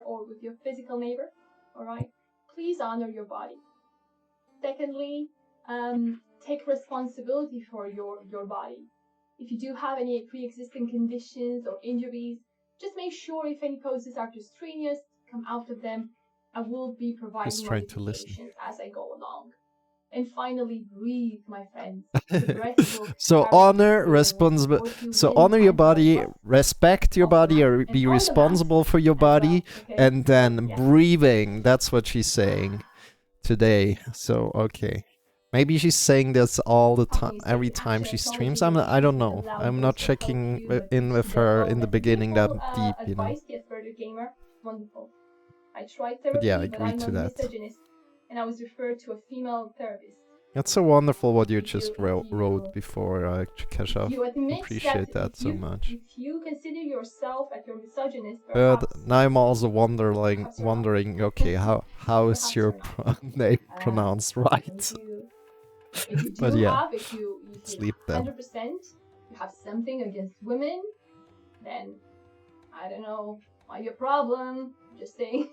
or with your physical neighbor, all right? Please honor your body. Secondly, take responsibility for your body. If you do have any pre-existing conditions or injuries, just make sure if any poses are too strenuous, come out of them. I will be providing modifications as I go along. And finally, breathe, my friends. The breath will so honor responsible. So honor your body, respect your body, or be responsible for your body, and then breathing. That's what she's saying today. So okay, maybe she's saying this all the time, every time she streams. I don't know. I'm not checking in with her in the beginning that deep, you know. Wonderful. I tried therapy, but yeah, I agree I'm to not a that. misogynist, and I was referred to a female therapist. That's so wonderful what you just wrote before, Kesha. You admit Appreciate that so much. If you consider yourself as your misogynist, but now I'm also wondering, okay, how is your name pronounced right? But yeah, sleep then. 100% you have something against women, then I don't know why your problem. Just saying.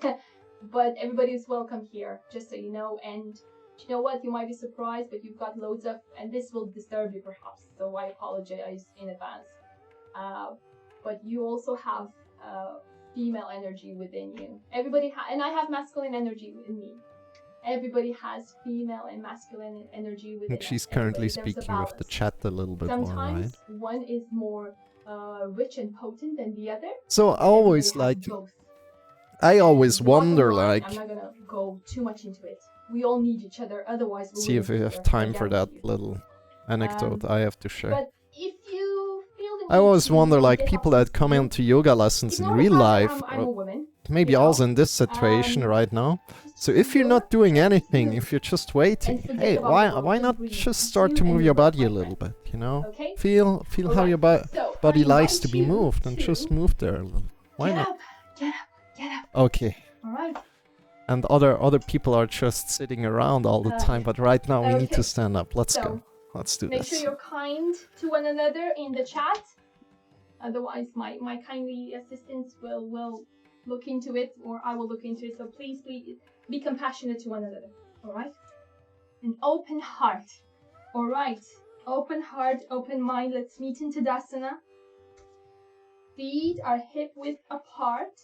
But everybody is welcome here, just so you know. And you know what? You might be surprised, but you've got loads of, and this will disturb you perhaps, so I apologize in advance. But you also have female energy within you. Everybody and I have masculine energy within me. Everybody has female and masculine energy within. I think she's currently speaking with the chat a little bit more, right? Sometimes one is more rich and potent than the other. So I always wonder, like, I'm not gonna go too much into it. We all need each other, otherwise we'll see if we have time for that little anecdote I have to share. But if you feel I always wonder, like, people that come into yoga lessons in real life, maybe also in this situation right now. So if you're not doing anything, if you're just waiting, hey, why not just start to move your body a little bit, you know? Feel how your body likes to be moved, and just move there a little. Why not? Get up. Okay. All right. And other people are just sitting around all the time, but right now we need to stand up. Let's go. Let's do this. Make sure you're kind to one another in the chat. Otherwise, my kindly assistants will look into it, or I will look into it. So please be compassionate to one another. All right. An open heart. All right. Open heart, open mind. Let's meet in Tadasana. Feet are hip width apart.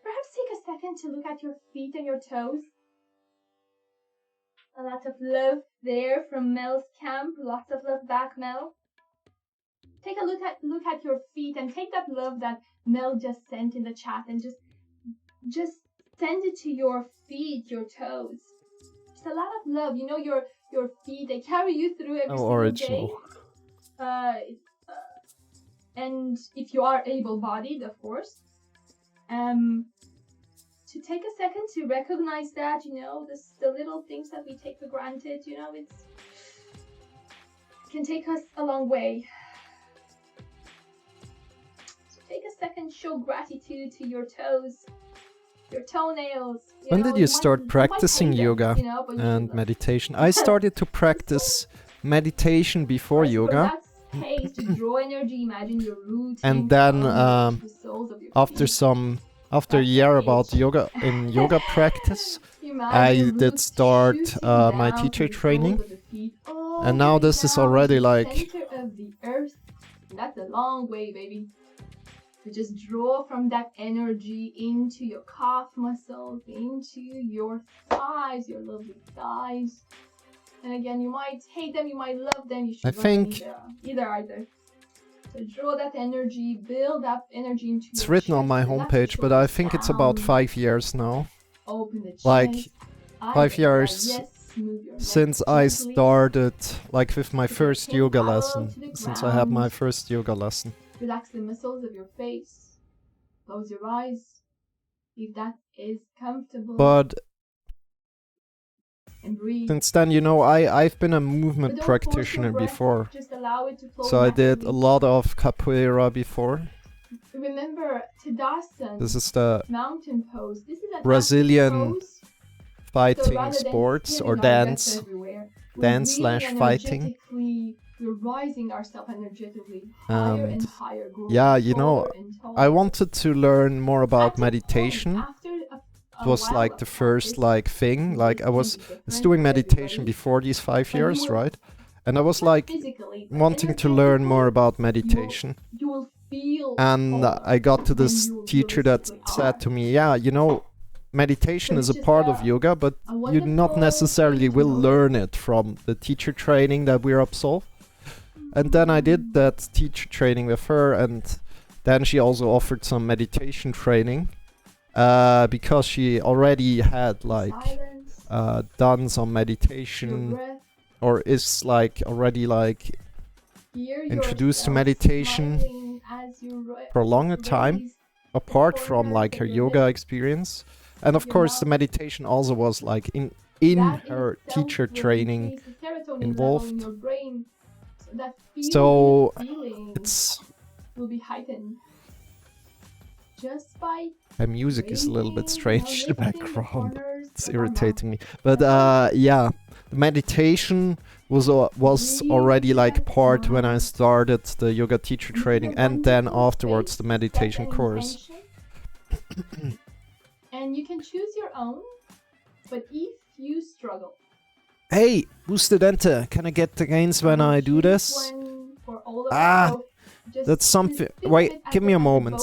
Perhaps take a second to look at your feet and your toes. A lot of love there from Mel's camp. Lots of love back, Mel. Take a look at your feet, and take that love that Mel just sent in the chat, and just send it to your feet, your toes. Just a lot of love. You know, your feet, they carry you through every single day. And if you are able-bodied, of course, to take a second to recognize that, you know, the little things that we take for granted, you know, it can take us a long way. So take a second, show gratitude to your toes, your toenails. When did you start practicing yoga and meditation? I started to practice meditation before yoga. Draw energy, imagine your roots, and then after a year about yoga practice, I did start my teacher training, and now this is already like. Center of the earth. That's a long way, baby. So just draw from that energy into your calf muscles, into your thighs, your lovely thighs. And again, you might hate them, you might love them. You should I think either. So draw that energy, build up energy into. It's written on my homepage, but I think it's about 5 years now. Open the chest. Like 5 years since I started, like with my first yoga lesson. Since I had my first yoga lesson. Relax the muscles of your face. Close your eyes, if that is comfortable. But and breathe. Since then, you know, I've been a movement practitioner before. So I did a lot of capoeira before. Remember, Tadasana. This is the mountain pose. This is Brazilian fighting sports or dance/fighting. we're rising ourselves energetically higher and higher. Yeah, you know, I wanted to learn more about meditation. It was like the first like thing. Like I was doing meditation before these 5 years, right? And I was like wanting to learn more about meditation. And I got to this teacher that said to me, yeah, you know, meditation is a part of yoga, but you not necessarily will learn it from the teacher training that we absolve. And then I did that teacher training with her, and then she also offered some meditation training because she already had like done some meditation or is like already like introduced to meditation for a longer time apart from like her yoga experience. And of course the meditation also was like in her teacher training involved. So it's will be heightened just by my music is a little bit strange in the background. It's irritating me. But yeah, meditation was already like part when I started the yoga teacher training, and then afterwards the meditation course. And you can choose your own, but if you struggle. Hey, Studente, can I get the gains when I do this? That's something. Wait, give me a moment.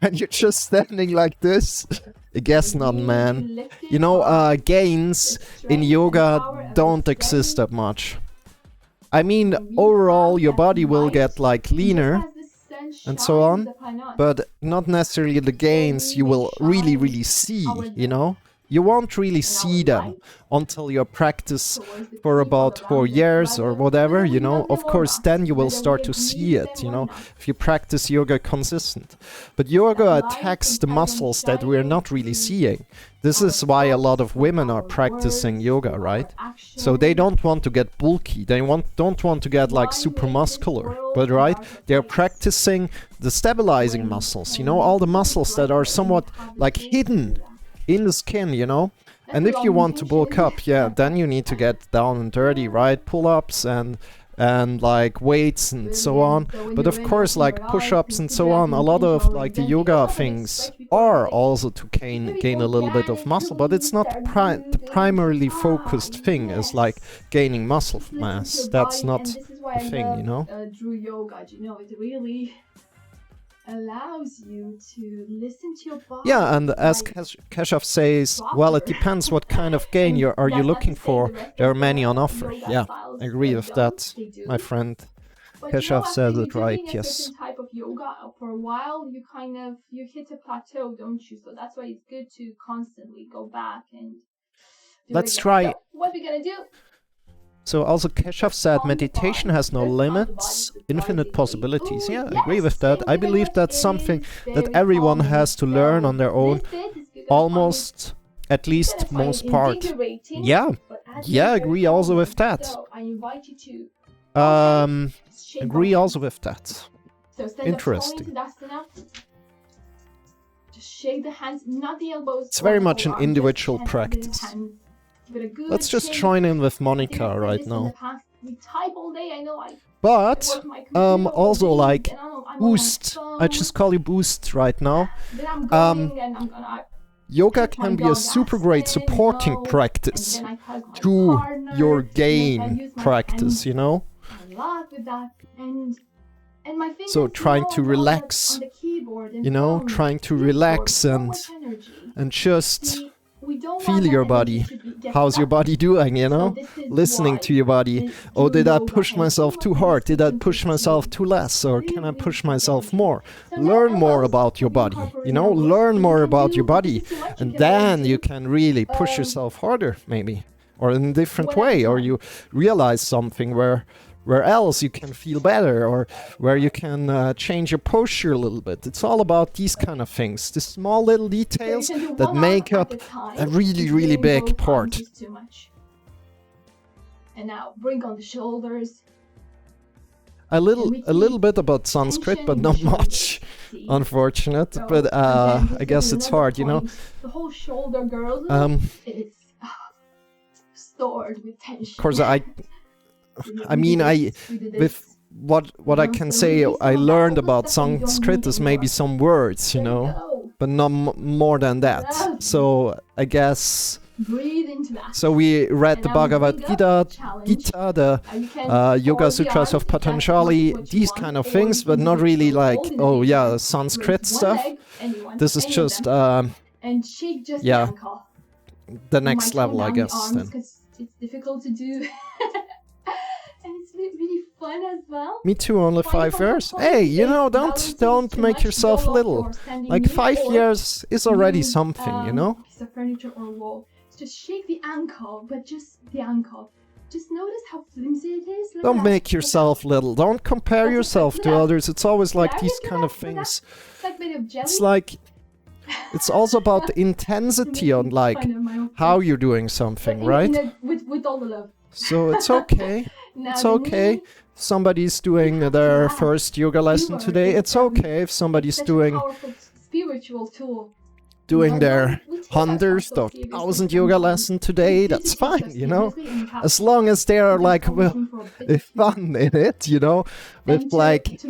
And you're just standing like this? I guess not, man. You know, gains in yoga don't exist that much. I mean, overall, your body will get like leaner and so on, but not necessarily the gains you will really see, you know? You won't really see them until you practice for about 4 years or whatever, you know. Of course, then you will start to see it, you know, if you practice yoga consistent. But yoga attacks the muscles that we're not really seeing. This is why a lot of women are practicing yoga, right? So they don't want to get bulky, they don't want to get like super muscular, but right? They're practicing the stabilizing muscles, you know, all the muscles that are somewhat like hidden in the skin, you know. And if you want to bulk up, yeah, then you need to get down and dirty, right? Pull-ups and like weights and so on. But of course, like push-ups and so on, a lot of like the yoga things are also to gain a little bit of muscle, but it's not the primarily focused thing is like gaining muscle mass. That's not the thing, you know. Groux yoga, you know, it really allows you to listen to your body. Yeah, and as Keshav says, well, it depends what kind of gain you looking for. There are many on offer. Yeah, I agree with that. My friend Keshav says it right, yes. Type of yoga for a while, you hit a plateau, don't you? So that's why it's good to constantly go back and do Let's try. So what we're gonna do? So also Keshav said meditation has no limits, infinite possibilities. Yeah, I agree with that. I believe that's something that everyone has to learn on their own, almost, at least most part. Yeah, I agree also with that. Agree also with that. Interesting. Just shake the hands, not the elbows. It's very much an individual practice. Let's just join in with Monica right now. But also like boost. I just call you boost right now. Yoga can be a super great supporting practice to your gain practice, you know. So trying to relax, you know, trying to relax and just feel your body. How's your body doing, you know? Listening to your body. Oh, did I push myself too hard? Did I push myself too less? Or can I push myself more? Learn more about your body, you know? Learn more about your body. And then you can really push yourself harder, maybe. Or in a different way. Or you realize something where else you can feel better, or where you can change your posture a little bit. It's all about these kind of things, the small little details that make up a really big part. And now bring on the shoulders. A little bit about Sanskrit, but not much, unfortunate. But I guess it's hard, you know. The whole shoulder girdle is stored with tension. Of course, I mean, with what I can say, I learned about Sanskrit is maybe some words, you know, but not more than that. So I guess. Breathe into that. So we read the Bhagavad Gita, the Yoga Sutras of Patanjali, these kind of things, but not really like, oh yeah, Sanskrit stuff. This is just, and shake just yeah, the ankle. The next level, I guess. Then. It's difficult to do. And it's really fun as well. Me too, only 5 years. Hey, you know, don't make yourself little. Like 5 years is already something, you know? Piece of furniture or wall. Just shake the ankle, but just the ankle. Just notice how flimsy it is. Like don't make yourself little. Don't compare yourself to others. It's always like these kind of things. It's like a bit of jelly. It's like, it's also about the intensity on like how you're doing something, right? With all the love. So it's okay. It's okay. Somebody's doing their first yoga lesson today. It's okay if somebody's doing spiritual tool. Doing their 100th or 1,000 yoga lesson today, that's fine, you know, as long as they are like fun in it, you know, with like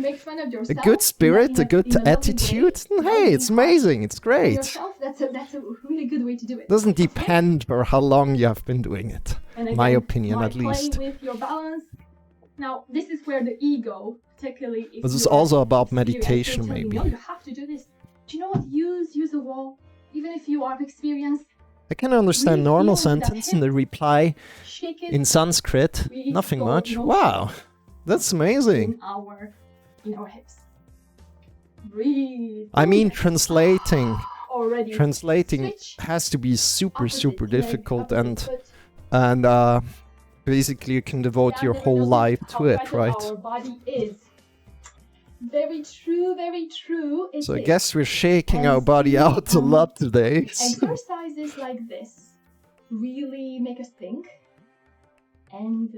a good spirit, a good attitude. Hey, it's amazing, it's great. That's a really good way to do it. Doesn't depend for how long you have been doing it, in my opinion at least. With your balance. Now, this is where the ego, particularly if this is also about meditation, maybe. No, you have to do this. Do you know what? Use a wall. Even if you are experienced, I can understand normal sentence in the reply in Sanskrit. Nothing much. Wow, that's amazing. In our hips. Breathe. I mean, translating has to be super difficult, and basically you can devote your whole life to it, right? Our body is. Very true. So I guess we're shaking our body out a lot today. Exercises like this really make us think, and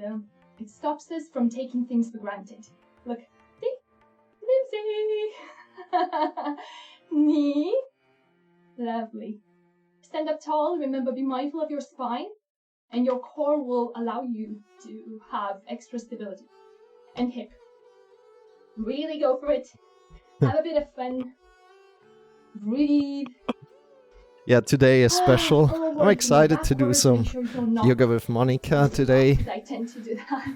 it stops us from taking things for granted. Look, see? Lindsay! Knee. Lovely. Stand up tall. Remember, be mindful of your spine, and your core will allow you to have extra stability. And hip. Really go for it. Have a bit of fun. Breathe. Yeah, today is special. I'm excited to do some yoga with Monica today. I tend to do that.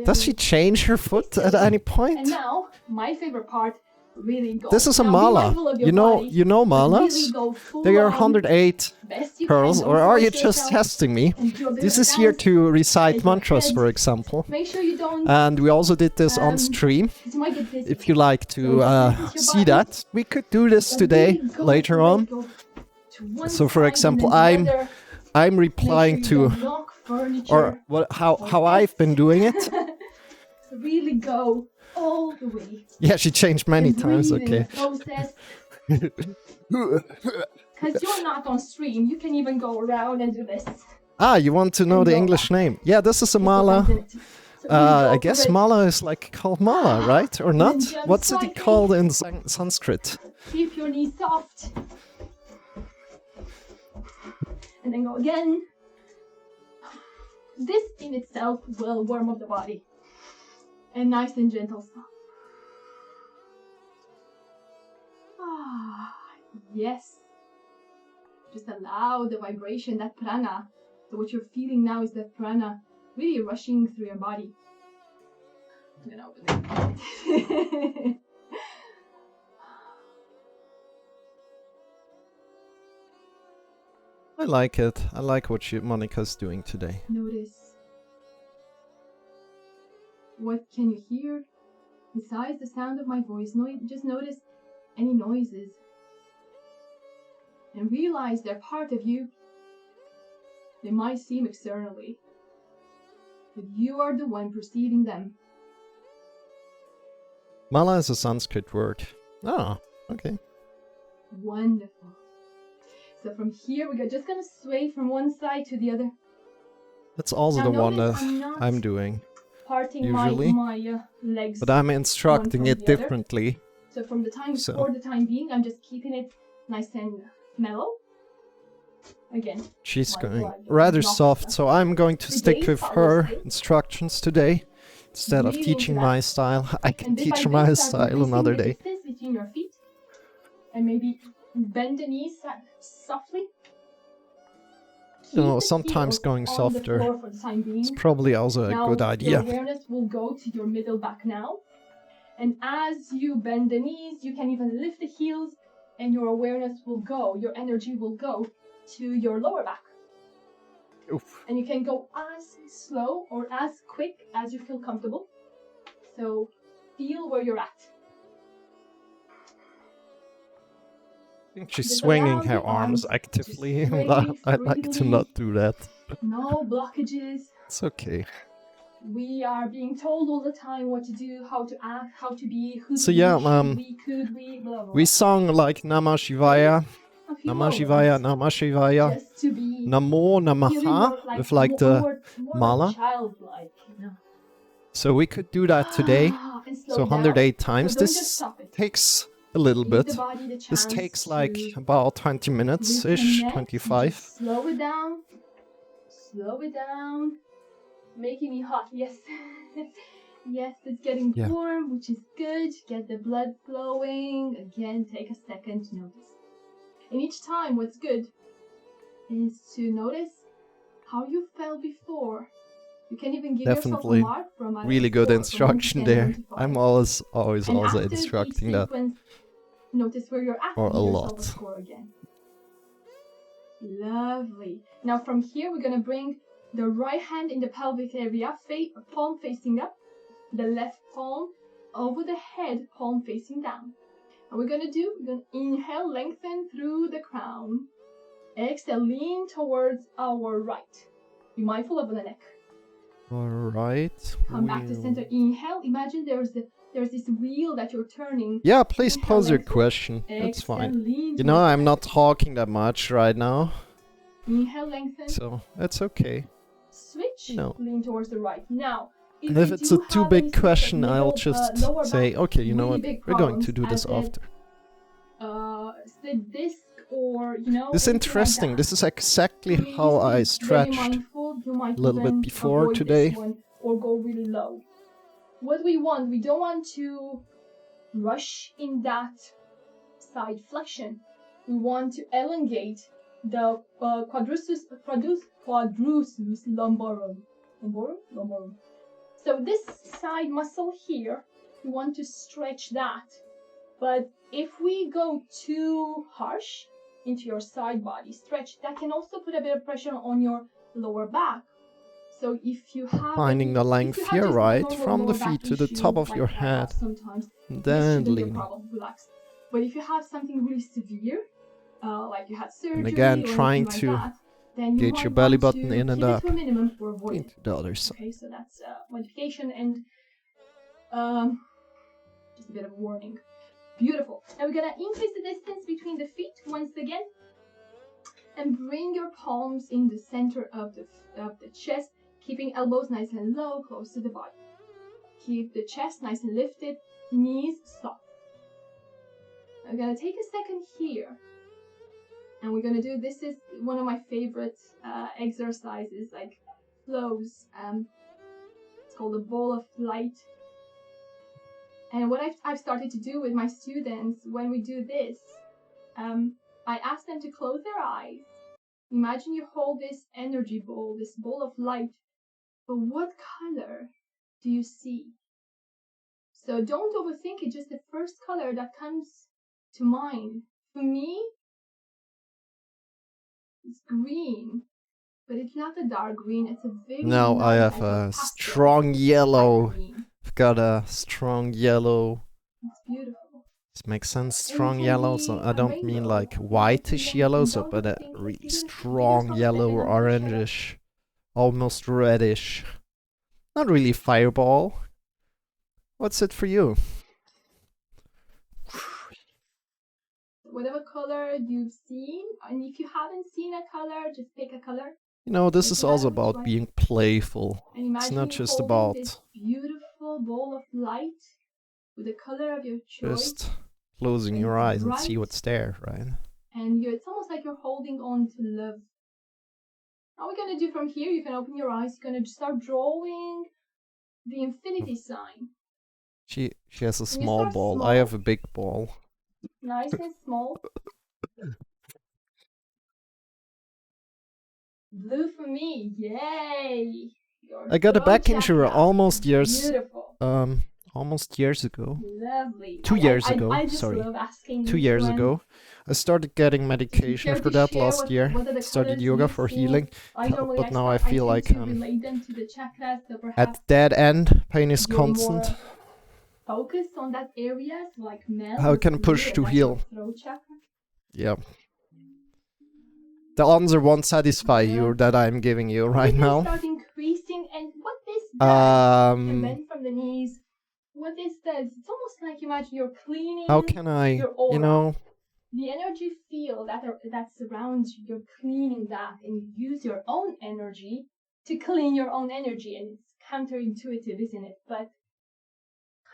Does she change her foot at any point? And now, my favorite part, really go. This is a mala. You know malas? They are 108 curls, or are you just testing me? This is here to recite mantras, for example. Make sure you don't. And we also did this on stream. If you like to see that, we could do this today, later on. So, for example, I'm replying to, or how I've been doing it. Really go all the way. Yeah, she changed many times, okay. Because you're not on stream, you can even go around and do this. Ah, you want to know the English name? Yeah, this is a mala. I guess mala is like called mala, right? Or not? What's it called in Sanskrit? Keep your knees soft. And then go again. This in itself will warm up the body. And nice and gentle stop. Yes. Just allow the vibration, that prana. So what you're feeling now is that prana really rushing through your body. I'm gonna open it. I like it. I like what Monica's doing today. Notice. What can you hear? Besides the sound of my voice, just notice any noises. And realize they're part of you. They might seem externally, but you are the one perceiving them. Mala is a Sanskrit word. Oh, okay. Wonderful. So from here, we're just going to sway from one side to the other. That's also the one that I'm doing. Usually, my legs, but I'm instructing it differently. So for the time being, I'm just keeping it nice and mellow. again. She's my going blood rather not soft, enough. so I'm going to stick Today with follows her this. instructions today instead of Breathe into teaching that. my style. I can And bit by teach bit, my start style increasing another the day. distance between your feet. And maybe bend the knees softly. You know, Keep the sometimes heels going on the softer floor for the time being. is probably also a Now, good your idea. awareness will go to your middle back now. And as you bend the knees, you can even lift the heels, and your awareness will go, your energy will go to your lower back. Oof. And you can go as slow or as quick as you feel comfortable. So feel where you're at. I think she's Just swinging allow her the arms arms actively. to sway I'd like to freely. not do that. No blockages. It's okay. We are being told all the time what to do, how to act, how to be, who So to yeah, be, should we, could we, blah, blah, we blah. sung like Namah Shivaya, A few Namah Shivaya, moments Namah Shivaya, just to be Namo feeling Namaha, more with like more, the more mala. childlike, you know. So we could do that today. And slow So it down. 108 times. So don't just This stop it. takes a little Give the bit. body the This chance takes like to about 20 minutes-ish, reconnect. 25. Just slow it down. Slow it down. Making me hot, yes. Yes, it's getting Yeah. warm, which is good. Get the blood flowing. Again, take a second to notice. And each time, what's good is to notice how you felt before. You can even give Definitely. yourself a mark from Really good instruction there. I'm always and also after instructing each that. sequence, notice where you're at. Or Give a yourself lot. a score again. Lovely. Now from here, we're gonna bring the right hand in the pelvic area, palm facing up, the left palm over the head, palm facing down. And we're gonna inhale, lengthen through the crown. Exhale, lean towards our right. Be mindful of the neck. Alright. Come back to center. Inhale. Imagine there's this wheel that you're turning. Yeah, please Inhale, pose your lengthen. question. That's Exhale, fine. lean You know, towards I'm the not right. talking that much right now, Inhale, lengthen. so it's okay. Switch. No. Lean towards the right. Now, And if you it's a do too have big any sort of question, I'll middle, just lower say, back, okay, you know really what, big we're going to problems, do this as after. Slip disc or This is anything interesting. like This is exactly that. how I Please be very stretched mindful. You might a little bit even before avoid today. this one or go really low. What we don't want to rush in that side flexion. We want to elongate the quadriceps lumborum. Lumborum. So this side muscle here, we want to stretch that. But if we go too harsh into your side body stretch, that can also put a bit of pressure on your lower back. So if you have Finding the length here, right, from the feet to the top of your head, then leaning. Relax. But if you have something really severe, like you had surgery, And again, trying like to that, then you get your belly button in and up to a minimum or avoid it. into the other side. Okay, so that's modification and just a bit of warning. Beautiful. Now we're gonna increase the distance between the feet once again, and bring your palms in the center of the chest, keeping elbows nice and low, close to the body. Keep the chest nice and lifted, knees soft. I'm gonna take a second here, and we're gonna do, this is one of my favorite exercises, like flows. It's called a ball of light. And what I've started to do with my students when we do this, I ask them to close their eyes. Imagine you hold this energy ball, this ball of light, but what color do you see? So don't overthink it, just the first color that comes to mind. For me, it's green, but it's not a dark green, it's a very Now I nice, have like a pastel, strong yellow. green. I've got a strong yellow. It's beautiful. This makes sense. And it Strong can yellow. be So I a don't mean rainbow. like whitish yellow, so but a Don't really overthink it. strong Give yourself a yellow or second on the shadow. orangish, almost reddish. Not really fireball. What's it for you? Whatever color you've seen, and if you haven't seen a color, just pick a color. You know, this Doesn't is also matter which about one. being playful. And It's imagine not you just holding about this beautiful ball of light with the color of your choice. just closing and your it's eyes and see bright. what's there, right? And it's almost like you're holding on to love Now we're gonna do from here. You can open your eyes. You're gonna start drawing the infinity sign. She has a You small start ball. small. I have a big ball. Nice and small. Blue for me. Yay! Your I got a throat back injury chakra. almost Beautiful. years ago. Lovely. 2 years ago. I just Sorry. love asking 2 years ago. I started getting medication for that last year. Started yoga for healing. But now I feel like relate them to the chakras, so at dead end, pain is you're constant. more focused on that area, so like Mel. How can push to heal? Throat chakra. Yeah. The answer won't satisfy you that I'm giving you right now. Start increasing, and what this does, and bend from the knees. What this does, it's almost like imagine you're cleaning. How can I, your aura. you know? The energy field that surrounds you, you're cleaning that, and you use your own energy to clean your own energy, and it's counterintuitive, isn't it? But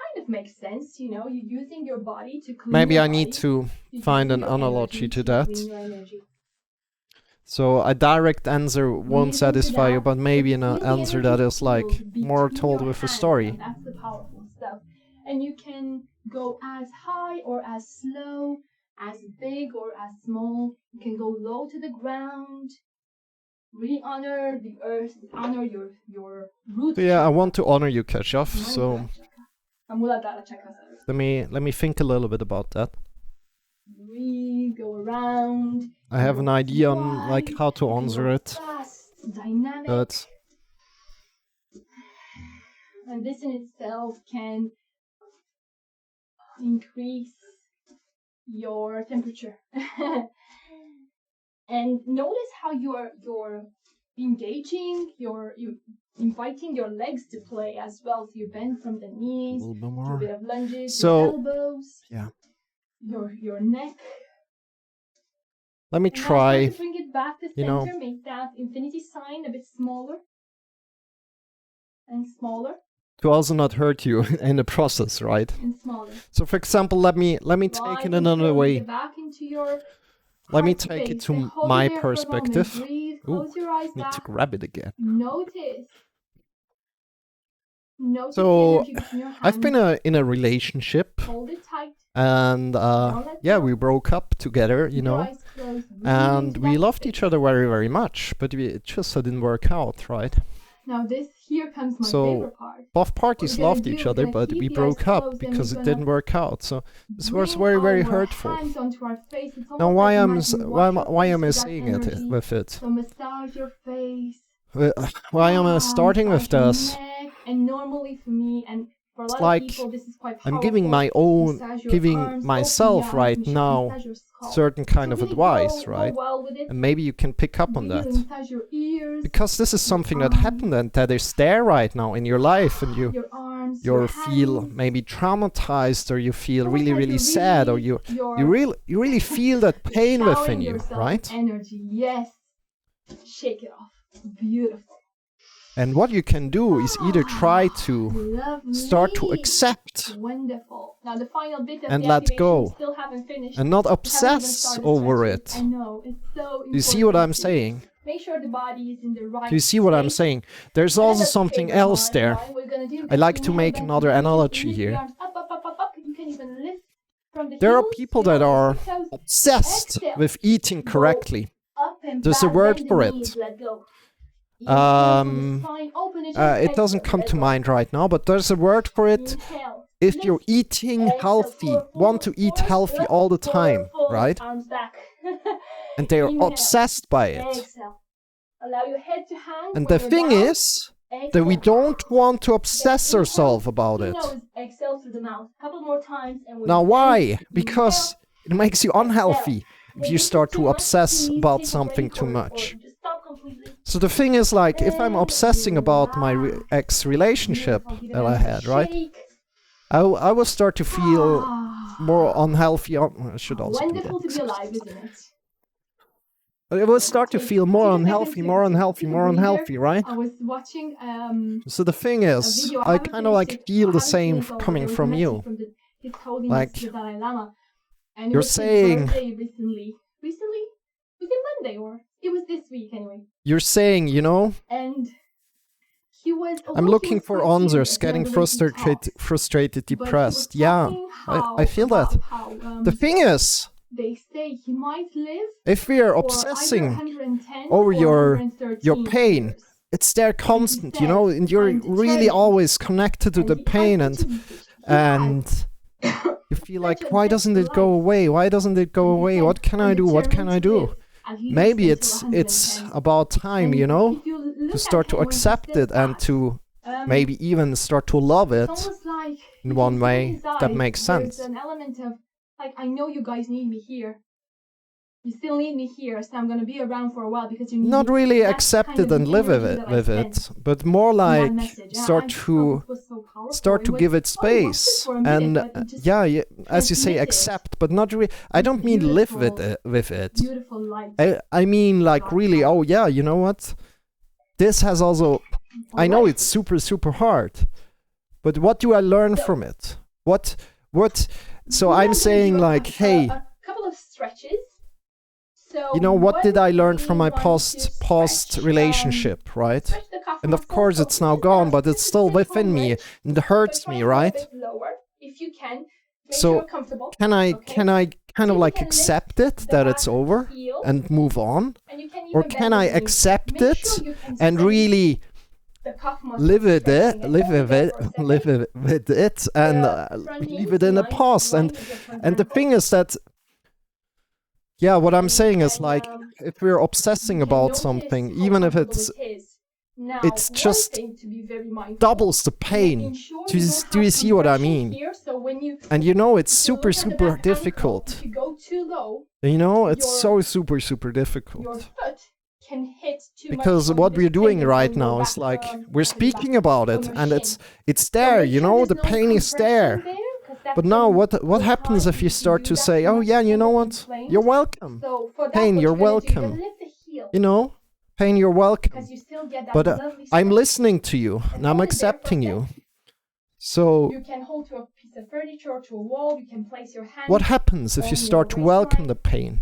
kind of makes sense, you know. You're using your body to clean. Maybe your I body, need to find an analogy to that. Clean your energy. So a direct answer won't satisfy you, but maybe an answer that is like more told with a story. That's the powerful stuff. And you can go as high or as slow, as big or as small. You can go low to the ground. Really honor the earth, honor your roots. So yeah, I want to honor you, Keshav. So let me think a little bit about that. Breathe, go around. I have an idea on like how to answer it. Fast, dynamic. But and this in itself can increase your temperature. And notice how you're engaging, you're inviting your legs to play as well. So you bend from the knees, a little bit do more. a bit of lunges, So, your elbows, yeah. your neck. Let me try. Bring it back to center, make that infinity sign a bit smaller and smaller. To also not hurt you in the process, right? And smaller. So for example, let me take it another way. Back into your let me take it to my perspective. Ooh, need to grab it again. Notice. So I've been in a relationship. Hold it tight. And yeah, we broke up together, you know, and we loved each other very, very much, but it just didn't work out, right? Now here comes my favorite part. Both parties loved each other, but we broke up because it didn't work out. So this was very, very hurtful. Now why am I saying it with it? So massage your face. Why am I starting with this? And normally for me and for a lot like of people, this is quite I'm giving myself right now certain kind of advice, right? And maybe you can pick up on that. Because this is something that happened and that is there right now in your life, and you feel maybe traumatized, or you feel really, really sad, or you really feel that pain within you, right? Energy, yes. Shake it off. Beautiful. And what you can do is either try to start to accept now the final bit of and let go still haven't finished. And not obsess over it. I know, it's so important. Do you see what I'm saying? Make sure the body is in the right Do you see what I'm saying? There's also something else there. I like to make another analogy here. There are people that are obsessed with eating correctly. There's a word for it. It doesn't come to mind right now, but there's a word for it. If you're eating healthy, want to eat healthy all the time, right? And they're obsessed by it. And the thing is that we don't want to obsess ourselves about it. Now why? Because it makes you unhealthy if you start to obsess about something too much. So the thing is, like, if I'm obsessing about my ex-relationship that I had, right? I will start to feel more unhealthy. I should also do that. Wonderful to be alive, isn't it? I will start to feel more unhealthy, right? I was watching so the thing is, I kind of like feel the same coming from you. Like, you're saying... Recently? Was it Monday or... It was this week anyway. you're saying, you know, And he was, I'm looking for answers, getting getting frustrated, depressed. Yeah, I feel that. The thing is, they say he might live if we are for obsessing either 110 over or your 113 pain, years. it's there constant, you know, and you're I'm really determined. always connected to And the he pain, asked me and to you feel such like, a why doesn't it go life. away? Why doesn't it go And he away? said, What can I "I'm do? What can I determined to do?" live at least Maybe until it's 110. about time, And you know, if you look to at start to him when he accept says it and that, to maybe even start to love it it's almost like in you one can see in way his that eyes, makes there's sense. an element of, like, I know you guys need me here. You still need me here, so I'm gonna be around for a while because you need Not me. really That's accept kind it of the and live energy with that it, I sense but more in that like message. And start I felt it was so powerful. give it Oh, he watched it space for a minute, and but it just yeah, as you say, transmitted accept, but not really. I this don't mean live beautiful, with it. beautiful light. I mean like really. Oh yeah, you know what? This has also. I know it's super hard, but what do I learn from it? What? So I'm saying like, hey, a couple of stretches. So you know, what did I learn from my we want to past stretch, relationship, right? stretch the calf And of muscle. course So it's now just gone, a- but it's just a still simple within me lift, and it hurts but try me, and go a right? bit lower if you can. Make So sure you're comfortable. can I kind of You like can accept lift it the that it's back over heel, and move on? and you can Or even can bend I the knee. accept Make it sure you can and sense really the calf muscle live with stretching it, and hold it there for a second. live with it, and The front knee leave it in the line- past? line And with your front the ankle. thing is that, yeah, what I'm saying is And, like, if we're obsessing you can about notice something, how even if comfortable it's it is. Now, it's one just thing to be very mindful, doubles the making pain. sure Do you you, don't do you have see what I compression mean? here, so when you, And you know, it's if you look at the super back ankle, difficult. if you go too low, You know, it's your- so super your difficult. foot can hit too Because much what onto we're this doing tendon right on your now back, is like, we're back of your speaking back, about on it, your and shin. it's So there, make you sure know, there's the no pain is compression there. there, 'cause that But can now what cause happens if you you start do to that say, too oh much yeah, you and know get what? inflamed. You're welcome. So for that, Pain, what you're you're gonna do, you're welcome. gonna lift the heel, You know? Pain, you're welcome. because you still get that But lovely I'm stretch. listening to you, and I'm hold it there for a accepting sec. you. So You can hold to a piece of furniture or to a wall. You can place your hand what happens if you on start to your welcome waistline the pain?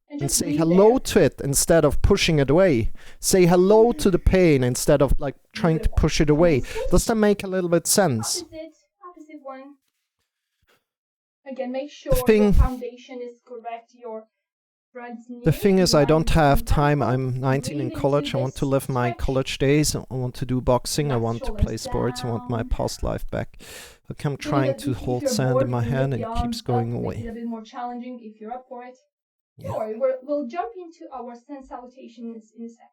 and And just say breathe hello there. to it instead of pushing it away. Say hello to the pain instead of like trying to Beautiful. push it away. And switch. Does that make a little bit sense? Opposite one. Again, make sure thing- your foundation is correct. Your front knee. The thing is, I line don't with your have front time. ankle. I'm 19 in Breathe college. into I want to this live my stretch. college days. I want to do boxing. I Left want to shoulders play sports. I want my down. past life back. Look, I'm Doing trying it, to if hold you're sand bored, in my you can hand lift and the it keeps arms going up, make it away. a bit more challenging if you're up for it. Yeah. Don't worry, we'll jump into our sun salutations in a sec.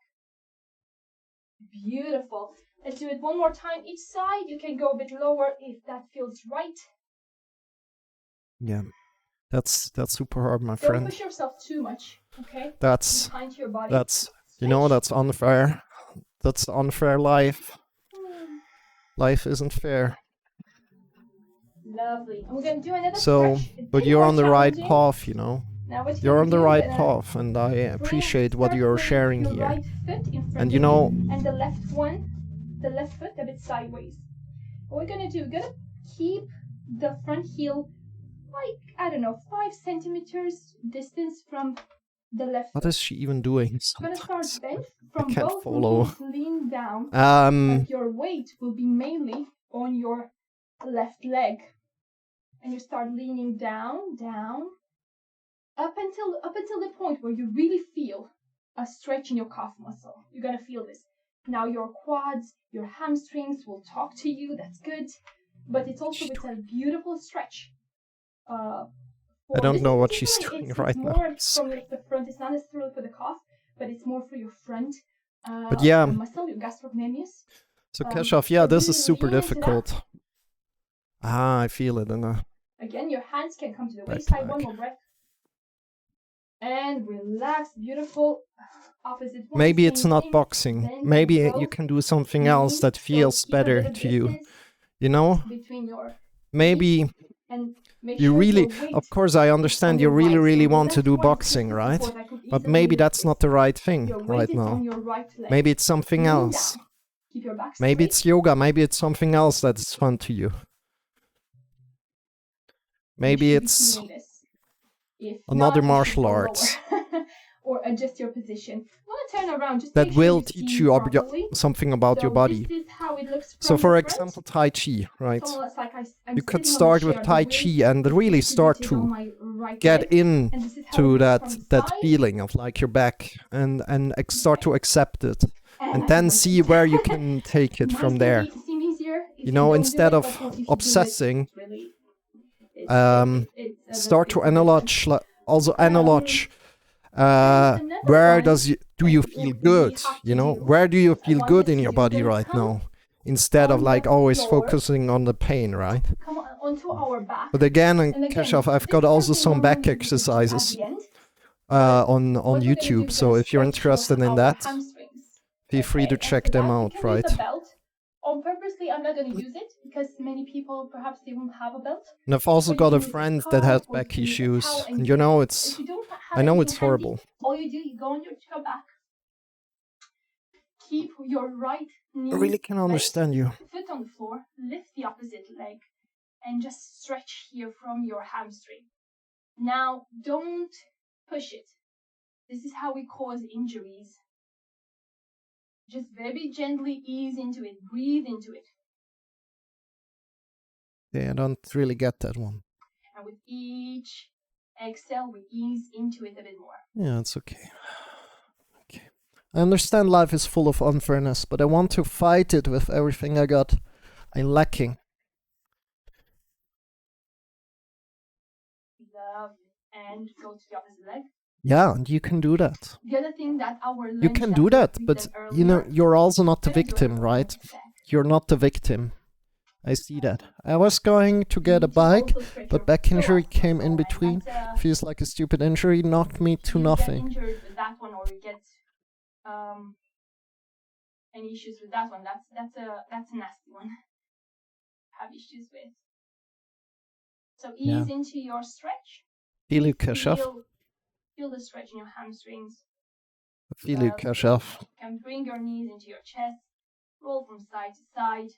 Beautiful. Let's do it one more time each side. You can go a bit lower if that feels right. Yeah. That's super hard, my Don't friend. push yourself too much, okay? That's Be kind to your body. you know, Stretch. that's unfair. That's unfair life. Hmm. Life isn't fair. Lovely. And we're going to do another So, stretch. A but bit you're more on the right challenging. path, you know. Now what You're on the right gonna path, and I appreciate what start you're with sharing your here. right foot in front And you of know, and the left foot a bit sideways. What we're gonna do, we're gonna keep the front heel like, I don't know, 5 centimeters distance from the left what foot. is she even doing? We're gonna start Sometimes bent from can't both follow. knees, lean down. Um, Your weight will be mainly on your left leg. And you start leaning down, up until the point where you really feel a stretch in your calf muscle. You're gonna feel this. Now your quads, your hamstrings will talk to you. That's good, but it's a beautiful stretch. I don't know what she's doing right now. More from the front. It's not necessarily for the calf, but it's more for your front. But yeah. Muscle, your gastrocnemius. So Keshav, yeah, this is really super lean into that. difficult. I feel it in the Again, your hands can come to the back waistline. leg. One more breath. And relax. Beautiful. Opposite one. Maybe it's same not thing. boxing. Bend Maybe and go. you can do something else that So feels keep a bit better of to you. distance You know? between your Maybe and make you sure really, your weight of course I understand on you your really, right. really So the want to left do one, boxing, just right? support, I could But easily maybe lift that's this. not the right thing Your weight right is now. on your right leg. Maybe it's something Lean else. down. Keep your back Maybe straight. it's yoga. Maybe it's something else that's fun to you. Maybe You should be it's feeling this. If another not, you should martial go arts. lower. Or adjust your position. Well, turn around. Just that make sure will you teach see you properly. something about your body. This is how it looks from So for the front. example, Tai Chi, right? So it's like I'm You could sitting on the start with chair. Tai The Chi weight and is really start distributed on to my right get leg. in And this is how to it looks from the that side. feeling of like your back and start to accept it, and then see where you can take it from there. Seem easier if You know, don't do instead it, of but if you do it, obsessing, it's really, it's start to it's amazing. analyze where do you feel good, you know, where do you feel good in your body right now, instead of like always focusing on the pain, right? Come onto our back. But again, Keshav, I've got also some back exercises on YouTube, so if you're interested in that, feel free to check them out, right? On purposely, I'm not going to use it because many people perhaps they won't have a belt. And I've also got a friend that has back issues, and you know, I know it's horrible. All you do, you go on your back, keep your right knee. I really can understand you. Foot on the floor, lift the opposite leg, and just stretch here from your hamstring. Now, don't push it. This is how we cause injuries. Just very gently ease into it, breathe into it. Yeah, I don't really get that one. And with each exhale, we ease into it a bit more. Yeah, it's okay. Okay. I understand life is full of unfairness, but I want to fight it with everything I got. I'm lacking. Love and go to the opposite leg. Yeah, and you can do that. The other thing that our you can do that, but you know, you're also not the victim, right? You're not the victim. I see that. I was going to get a bike, but back injury came in between. Feels like a stupid injury, knocked me to nothing. Get injured with that one, or you get any issues with that one. That's a nasty one. Have issues with. So ease into your stretch. Feel you, Keshav. Feel the stretch in your hamstrings. Feel you, Keshav. You can bring your knees into your chest. Roll from side to side.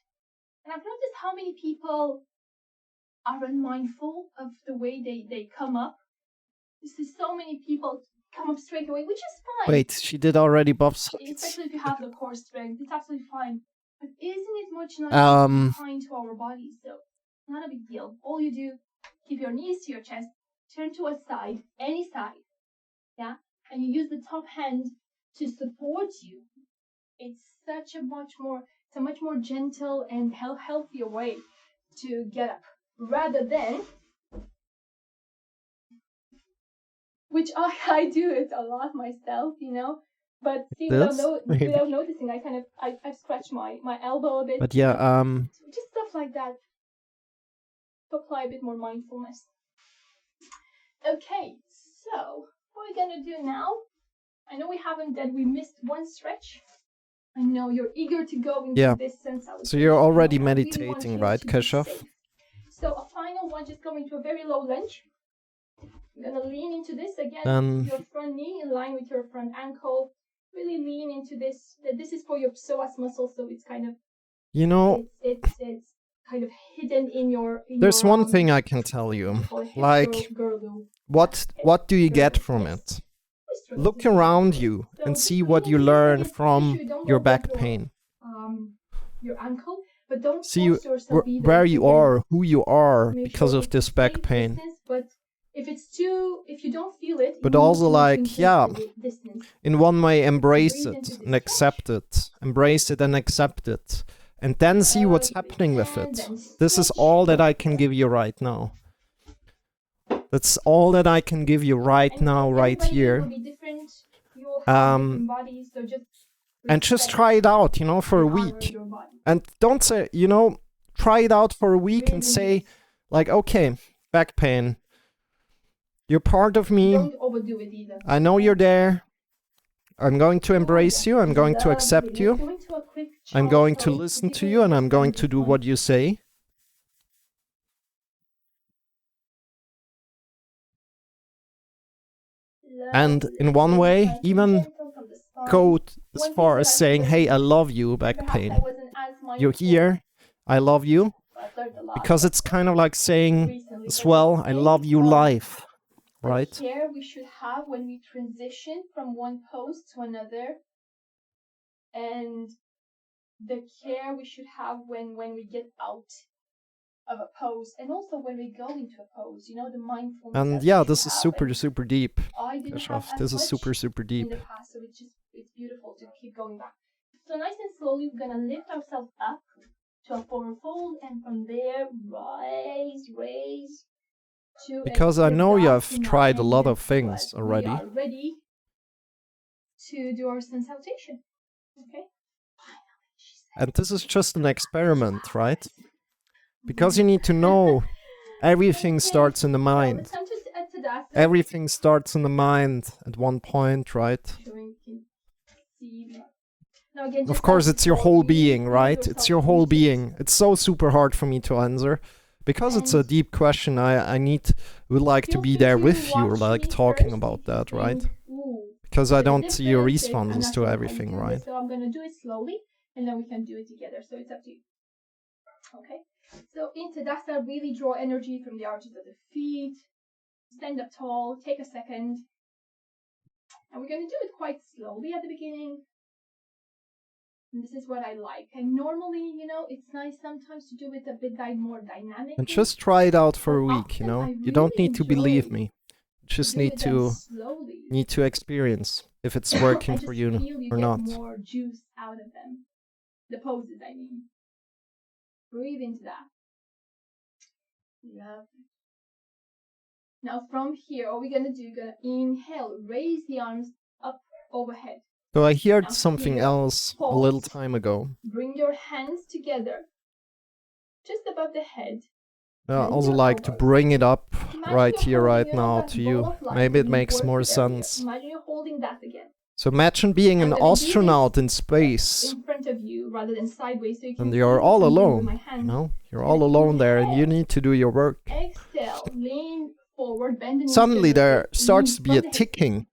And I've noticed how many people are unmindful of the way they come up. This is so many people come up straight away, which is fine. Wait, she did already Bob sockets. Especially if you have the core strength, it's absolutely fine. But isn't it much nicer to be kind to our bodies? So not a big deal. All you do, keep your knees to your chest, turn to a side, any side. Yeah? And you use the top hand to support you. It's a much more gentle and healthier way to get up, rather than, which I do it a lot myself, you know. But see, without noticing, I've scratched my elbow a bit. But yeah, just stuff like that to apply a bit more mindfulness. Okay, so what we're gonna do now? I know we missed one stretch. I know you're eager to go into this sensation. So you're already meditating, really, right, Keshav? So a final one, just go into a very low lunge. You're gonna lean into this again. Your front knee in line with your front ankle. Really lean into this. This is for your psoas muscle, so it's kind of, you know, it's kind of hidden in your. There's one thing I can tell you, like, what do you get from it? Look around you and see what you learn from your back pain. Your ankle, but don't see where you are, who you are because of this back pain. But if you don't feel it, but also like, in one way, embrace it and accept it. Embrace it and accept it. And then see what's happening with it. This is all that I can give you right now. That's all that I can give you right now, right here. And just try it out, you know, for a week. And don't say, you know, try it out for a week and say, like, okay, back pain. You're part of me. Don't overdo it either. I know you're there. I'm going to embrace you. I'm going to accept you. I'm going to listen to you, and I'm going to do what you say. And in one way, even go as far as saying, hey, I love you, back pain. You're here. I love you. Because it's kind of like saying as well, I love you, life. right? The care we should have when we transition from one pose to another, and the care we should have when we get out of a pose, and also when we go into a pose, you know, the mindfulness. And yeah, this is super, super deep. This is super, super deep. In the past, so it's beautiful to keep going back. So nice and slowly, we're gonna lift ourselves up to a forward fold, and from there, raise to. Because I know you have tried a lot of things already. We are ready to do our sun salutation. Okay. And this is just an experiment, right? Because you need to know everything starts in the mind. Everything starts in the mind at one point, right? Of course, it's your whole being, right? It's your whole being. It's so super hard for me to answer. Because it's a deep question, would like to be there with you, like talking about that, right? Because I don't see your responses to everything, right? So I'm going to do it slowly, and then we can do it together. So it's up to you. Okay. So in Tadasana, really draw energy from the arches of the feet. Stand up tall. Take a second. And we're going to do it quite slowly at the beginning. And this is what I like. And normally, you know, it's nice sometimes to do it a bit more dynamic. And just try it out for a week, you know? You don't need to believe me. You just need to experience if it's working for you or not. Get more juice out of them. The poses, I mean. Breathe into that. Love. Now from here, all we're gonna do, you're gonna inhale, raise the arms up overhead. So I heard something else a little time ago. Bring your hands together, just above the head. I also like to bring it up right here, right now to you. Maybe it makes more sense. Imagine you're holding that again. So imagine being an astronaut in space. In front of you, rather than sideways, so you can and you're all alone. You know, you're all alone there, and you need to do your work. Exhale, lean forward, bend the knees. Suddenly there starts to be a ticking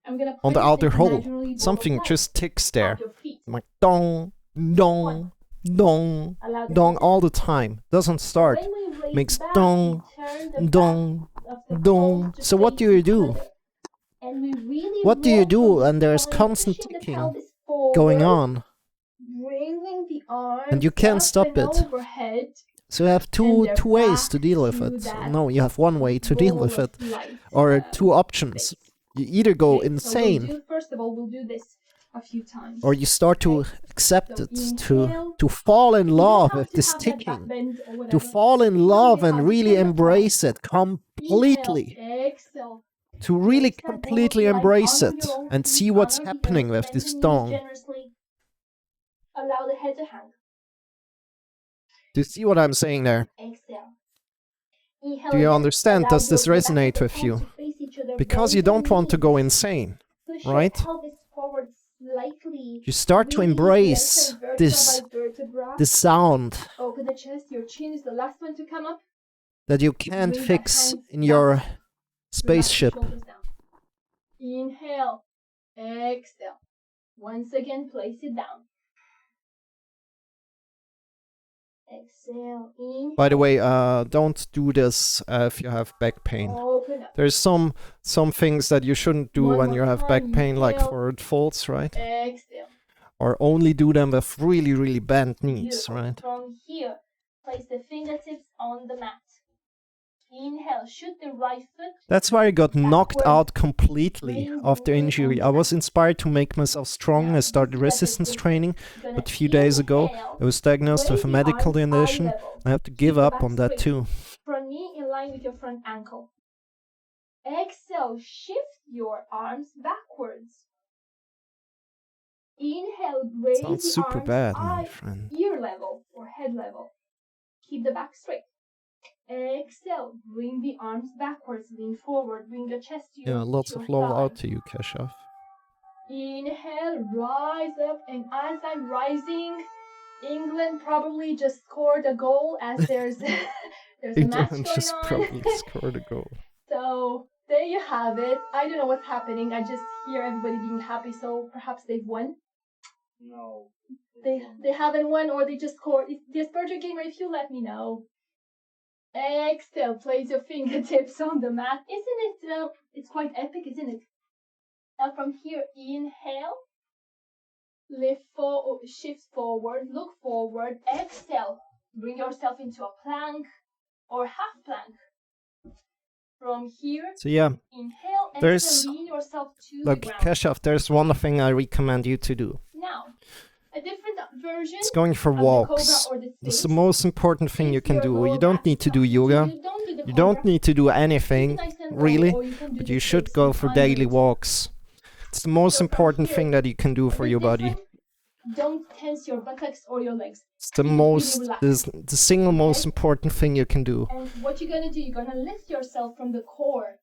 on the outer hole. Something just ticks there. Like dong, dong, dong, dong all the time. Doesn't start. Makes dong, dong, dong. So what do you do? What do you do when there's constant ticking going on? And you can't stop it. So you have two ways to deal with it. No, you have one way to deal with it. Or two options. You either go insane, first of all, we'll do this a few times. or you start to accept it, to fall in love with this ticking, to fall in love and really embrace it completely. To really completely embrace it and see what's happening with this dong. Allow the head to hang. Do you see what I'm saying there? Do you understand? Does this resonate with you? Because you don't want to go insane, right? You start to embrace this sound Open the chest, your chin is the last one to come up. That you can't fix in your spaceship. Inhale, exhale. Once again, place it down. Exhale, inhale. By the way, don't do this if you have back pain. There's some things that you shouldn't do when you have back pain, like forward folds, right? Exhale. Or only do them with really, really bent knees, right? From here, place the fingertips on the mat. Inhale, shoot the right foot. That's why I got knocked out completely after injury. I was inspired to make myself strong. I started resistance training, but a few days ago I was diagnosed with a medical condition. I have to give up on that too. Front knee in line with your front ankle. Exhale, shift your arms backwards. Inhale, raise Sounds the super arms bad, my friend. ear level or head level. Keep the back straight. Exhale, bring the arms backwards, lean forward, bring the chest to your lots of love out to you, Keshav. Inhale, rise up, and as I'm rising, England probably just scored a goal as there's a match going just on. Probably scored a goal. So there you have it. I don't know what's happening. I just hear everybody being happy, so perhaps they've won. No. They haven't won, or they just scored. If the Asperger gamer, if you let me know. Exhale, place your fingertips on the mat. Isn't it, it's quite epic, isn't it? Now from here, inhale, shift forward, look forward, exhale, bring yourself into a plank or half plank. From here, so yeah, inhale, there's lean yourself to like the ground. Keshav, there's one thing I recommend you to do. Now, a different version. It's going for walks. It's the most important thing you can do. You don't need to do yoga. You don't need to do anything, really, but you should go for daily walks. It's the most important thing that you can do for your body. Don't tense your buttocks or your legs. It's the single most important thing you can do. And what you're gonna do, you're gonna lift yourself from the core.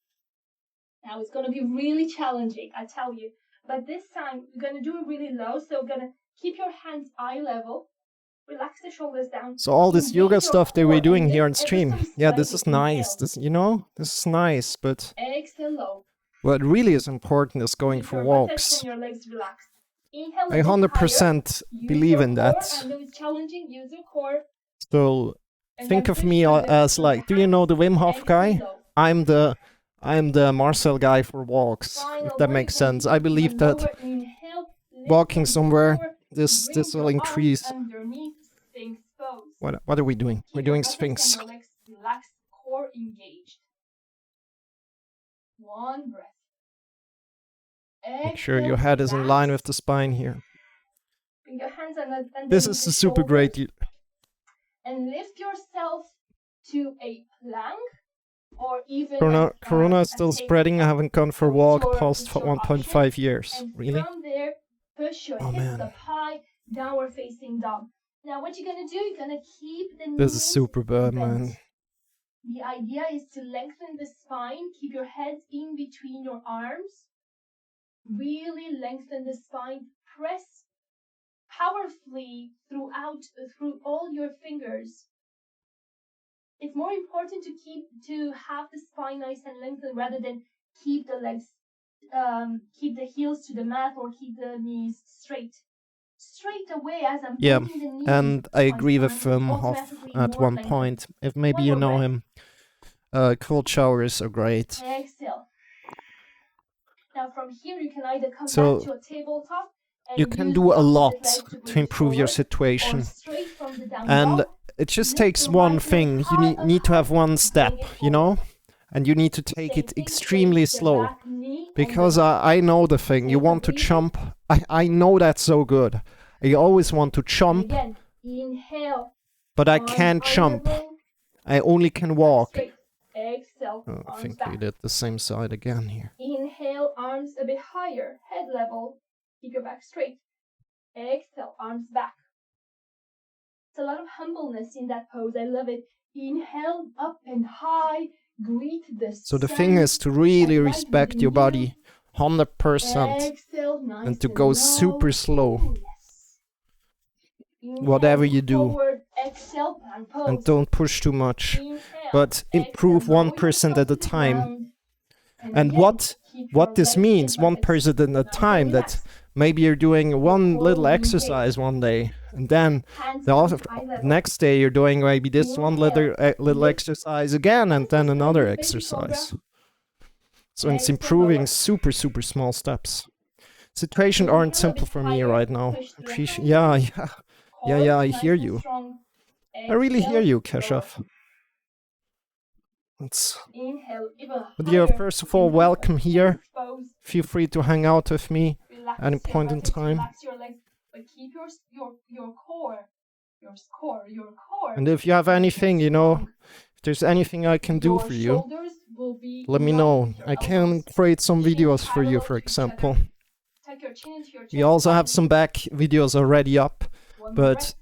Now it's gonna be really challenging, I tell you. But this time, you're gonna do it really low, so you're gonna keep your hands eye level. Relax the shoulders down. So all this yoga stuff that we're doing here on stream, yeah, this is nice. This is nice, but exhale low. What really is important is going for walks. Your legs relaxed. Inhale I 100% believe in that. I know it's challenging. Use your core. So think of me as like, do you know the Wim Hof guy? I'm the Marcel guy for walks, if that makes sense. I believe that walking somewhere, this will increase. What are we doing? We're doing Sphinx. Relaxed, core engaged. One breath. Make sure your head is in line with the spine here. Bring your hands under this is super great. And lift yourself to a plank or even... Corona is still spreading. I haven't gone for a walk past 1.5 years. Really? From there, push your hips up high, downward facing dog. Now what you're going to do, you're going to keep the knees This is super bad, man. The idea is to lengthen the spine, keep your head in between your arms. Really lengthen the spine. Press powerfully through all your fingers. It's more important to have the spine nice and lengthened rather than keep the legs, keep the heels to the mat or keep the knees straight. Straight away as I'm bending the knees. And I agree with Hoff at one point. If maybe you know him, cold showers are great. Exhale. Now from here you can either come back to a tabletop. You can do a lot to improve your situation. And it just takes one thing. You need to have one step, you know? And you need to take it extremely slow. Because I know the thing. You want to jump. I know that so good. I always want to jump. But I can't jump. I only can walk. Exhale. Oh, I think we did the same side again here. Inhale, arms a bit higher, head level. Keep your back straight. Exhale, arms back. It's a lot of humbleness in that pose. I love it. Inhale, up and high. Greet the sun. So the thing is to really respect your body 100% and to go super slow. Whatever you do. And don't push too much. But improve 1% at a time. And what this means, 1% at a time, that maybe you're doing one little exercise one day, and then the next day you're doing maybe this one little exercise again, and then another exercise. So it's improving super small steps. Situations aren't simple for me right now. Yeah, I hear you. I really hear you, Keshav. But yeah, first of all, welcome here. Feel free to hang out with me at any point in time. And if you have anything, you know, if there's anything I can do for you, let me know. I can create some videos for you, for example. We also have some back videos already up, but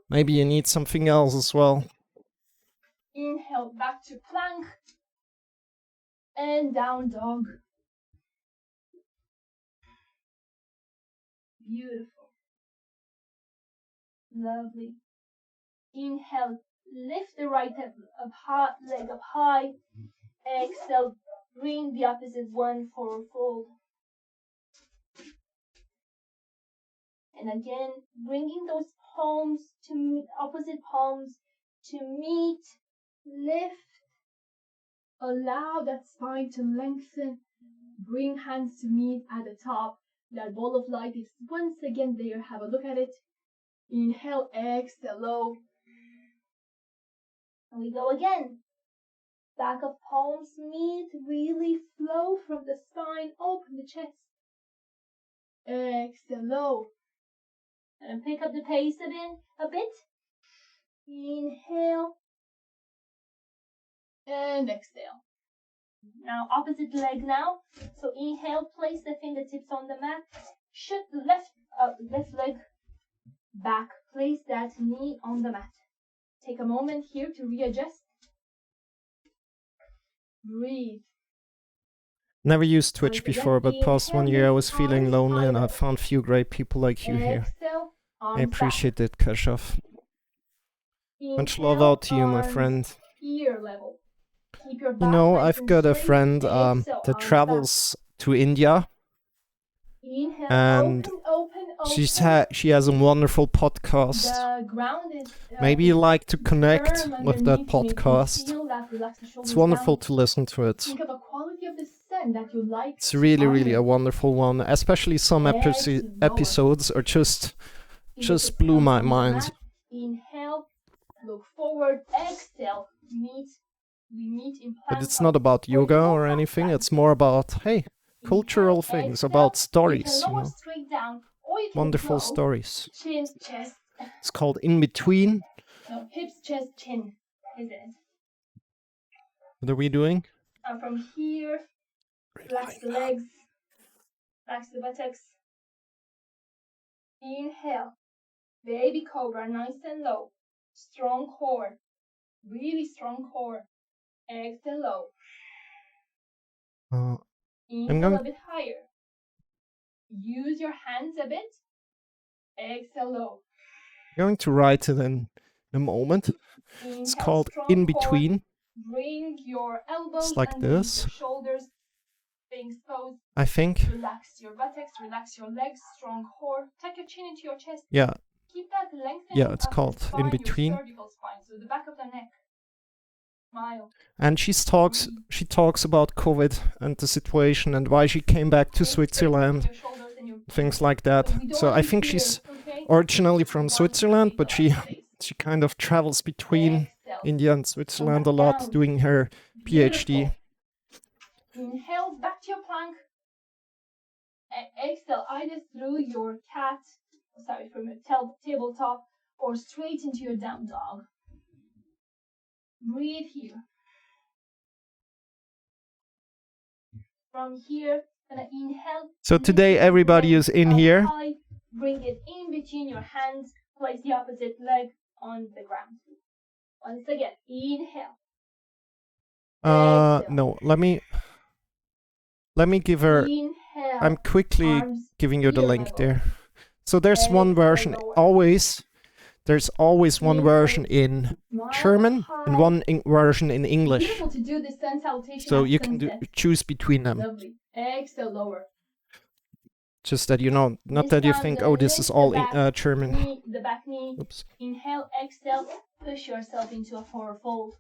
maybe you need something else as well. Inhale, back to plank. And down dog. Beautiful. Lovely. Inhale, lift the right leg up high. Exhale, bring the opposite one forward fold. And again, bringing those palms to opposite palms to meet, lift, allow that spine to lengthen, bring hands to meet at the top. That ball of light is once again there. Have a look at it. Inhale, exhale, low. And we go again. Back of palms meet, really flow from the spine, open the chest. Exhale, low. And pick up the pace a bit. Inhale. And exhale. Now opposite leg now. So inhale, place the fingertips on the mat. Shift the left leg back. Place that knee on the mat. Take a moment here to readjust. Breathe. Never used Twitch before, but past 1 year I was feeling lonely and I found few great people like you here. I appreciate it, Kashaf. Much love out to you, my friend. Ear level. You know, I've got a friend that travels to India, and she has a wonderful podcast. Maybe you like to connect with that podcast. It's wonderful to listen to it. It's really, really a wonderful one. Especially some episodes are just blew my mind. Inhale, look forward, exhale, meet. But it's not about yoga or anything. It's more about, hey, cultural things, about stories, you know. Wonderful stories. Chin, chest. It's called In Between. No, hips, chest, chin, isn't it? What are we doing? And from here, relax the legs, relax the buttocks. Inhale, baby cobra, nice and low. Strong core, really strong core. Exhale low. Inhale a bit higher. Use your hands a bit. Exhale low. I'm going to write it in a moment. Inhale, it's called In Between. Bring your elbows it's like and this. Your shoulders being exposed. I think. Relax your buttocks, relax your legs, strong core. Tuck your chin into your chest. Yeah. Keep that lengthening. Yeah, it's called spine, In Between. Your cervical spine, so the back of the neck. Smile. And she talks about COVID and the situation and why she came back to Switzerland, things like that. So I think she's originally from Switzerland, but she kind of travels between India and Switzerland a lot, doing her PhD. Inhale back to your plank. Exhale either through your from your tabletop or straight into your down dog. Breathe here. From here, gonna inhale. So today everybody is in here. High, bring it in between your hands. Place the opposite leg on the ground. Once again, inhale. No, let me give her. Inhale. I'm quickly giving you the link there. So there's one version always. There's always one version in German and one version in English. So you can choose between them. Lovely. Exhale lower. Just that you know, not that you think, oh, this is all German. Knee, the back knee. Oops. Inhale, exhale, push yourself into a forward fold.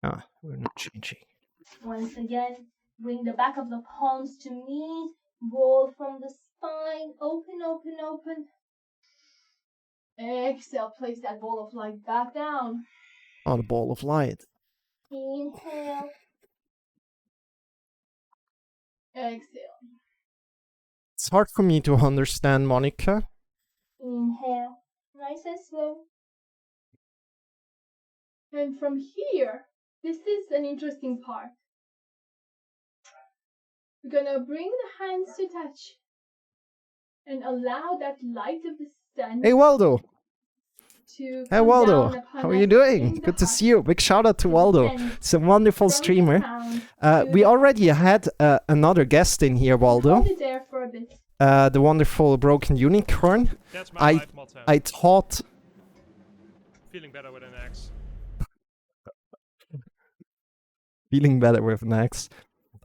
We're not changing. Once again, bring the back of the palms to meet. Roll from the spine. Open, open, open. Exhale, place that ball of light back down. On a ball of light. Inhale. Exhale. It's hard for me to understand, Monica. Inhale. Nice and slow. And from here, this is an interesting part. We're gonna bring the hands to touch and allow that light of the sun. Hey Waldo. Hey Waldo, how are you doing? Good to heart. see you. Big shout out to Waldo. He's a wonderful streamer. We already had another guest in here, Waldo. Hold it there for a bit. The wonderful Broken Unicorn. That's my life motto. I taught. Feeling better with an X. Feeling better with an X.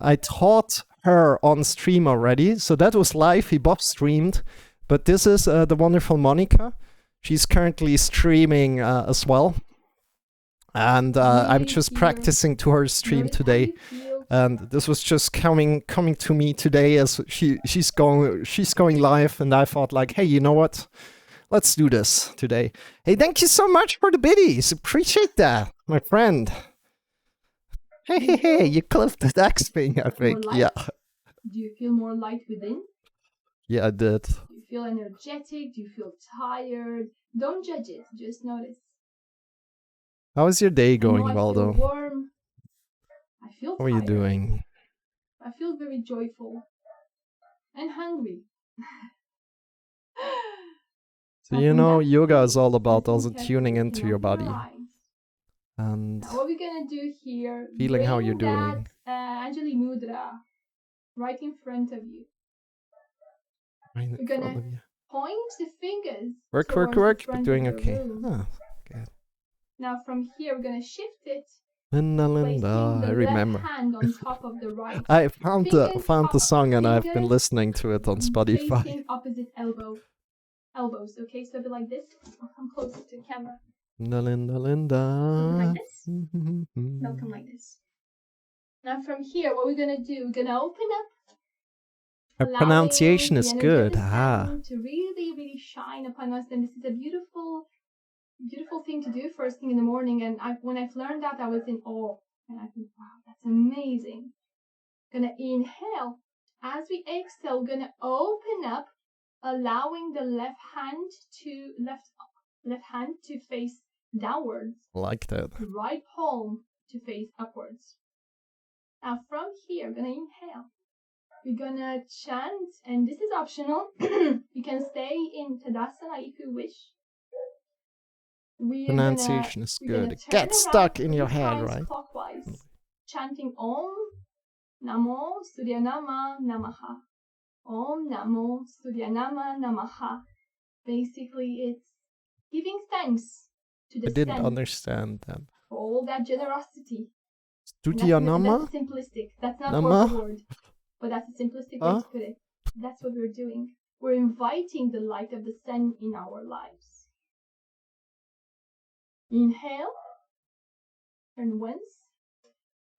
I taught her on stream already, so that was live. He Bob streamed, but this is the wonderful Monica. She's currently streaming as well. And I'm Breathe just here. practicing to her stream Notice how today. you feel. And this was just coming to me today as she's going live, and I thought like, hey, you know what? Let's do this today. Hey, thank you so much for the biddies. Appreciate that, my friend. Hey, you clipped the next thing, I think. More Yeah. light? Do you feel more light within? Yeah, I did. Do you feel energetic? Do you feel tired? Don't judge it. Just notice. How is your day I know going, I feel Waldo? warm. I feel How are you tired. doing? I feel very joyful and hungry. So Now you from know, that yoga is place, all about listen also carefully, tuning you into can your open body eyes. and Now what we're gonna do here, feeling how you're bring that doing. Anjali Mudra right in front of you. Right in We're front gonna of you. point the fingers Work, towards but the front doing of the okay. room. Ah, good. Now from here, we're gonna shift it, Linda, placing I the remember. left hand on top of the right. I found the Fingers song and I've been fingers listening to it on Spotify. facing opposite elbows. Okay, so a bit like this. I'll come closer to the camera. Linda. Something like this. They'll come like this. Now from here, what we're gonna do, we're gonna open up. Her pronunciation is good. To really shine upon us, and this is a beautiful thing to do first thing in the morning. And when I've learned that, I was in awe, and I think, wow, that's amazing. Gonna inhale. As we exhale, we're gonna open up, allowing the left hand to face downwards. I like that. Right palm to face upwards. Now from here, we're gonna inhale. We're gonna chant, and this is optional. You can stay in Tadasana if you wish. Pronunciation is we're good. It gets stuck in your head, right? Clockwise, chanting Om Namo Suryanama Namaha. Om Namo Suryanama Namaha. Basically, it's giving thanks to the I didn't sun understand that. for all that generosity. Studyanama? That's simplistic. That's not Nama? word for word, but that's a simplistic way to put it. That's what we're doing. We're inviting the light of the sun in our lives. Inhale. Turn once.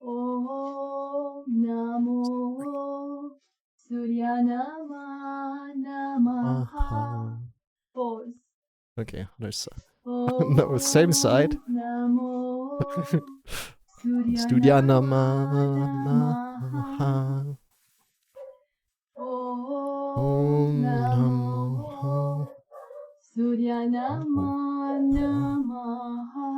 Om Namo Suryanama Namaha. Pause. Okay, there's no, same side. Namo Studyanama Namaha. Om Namo Suryanama Namaha.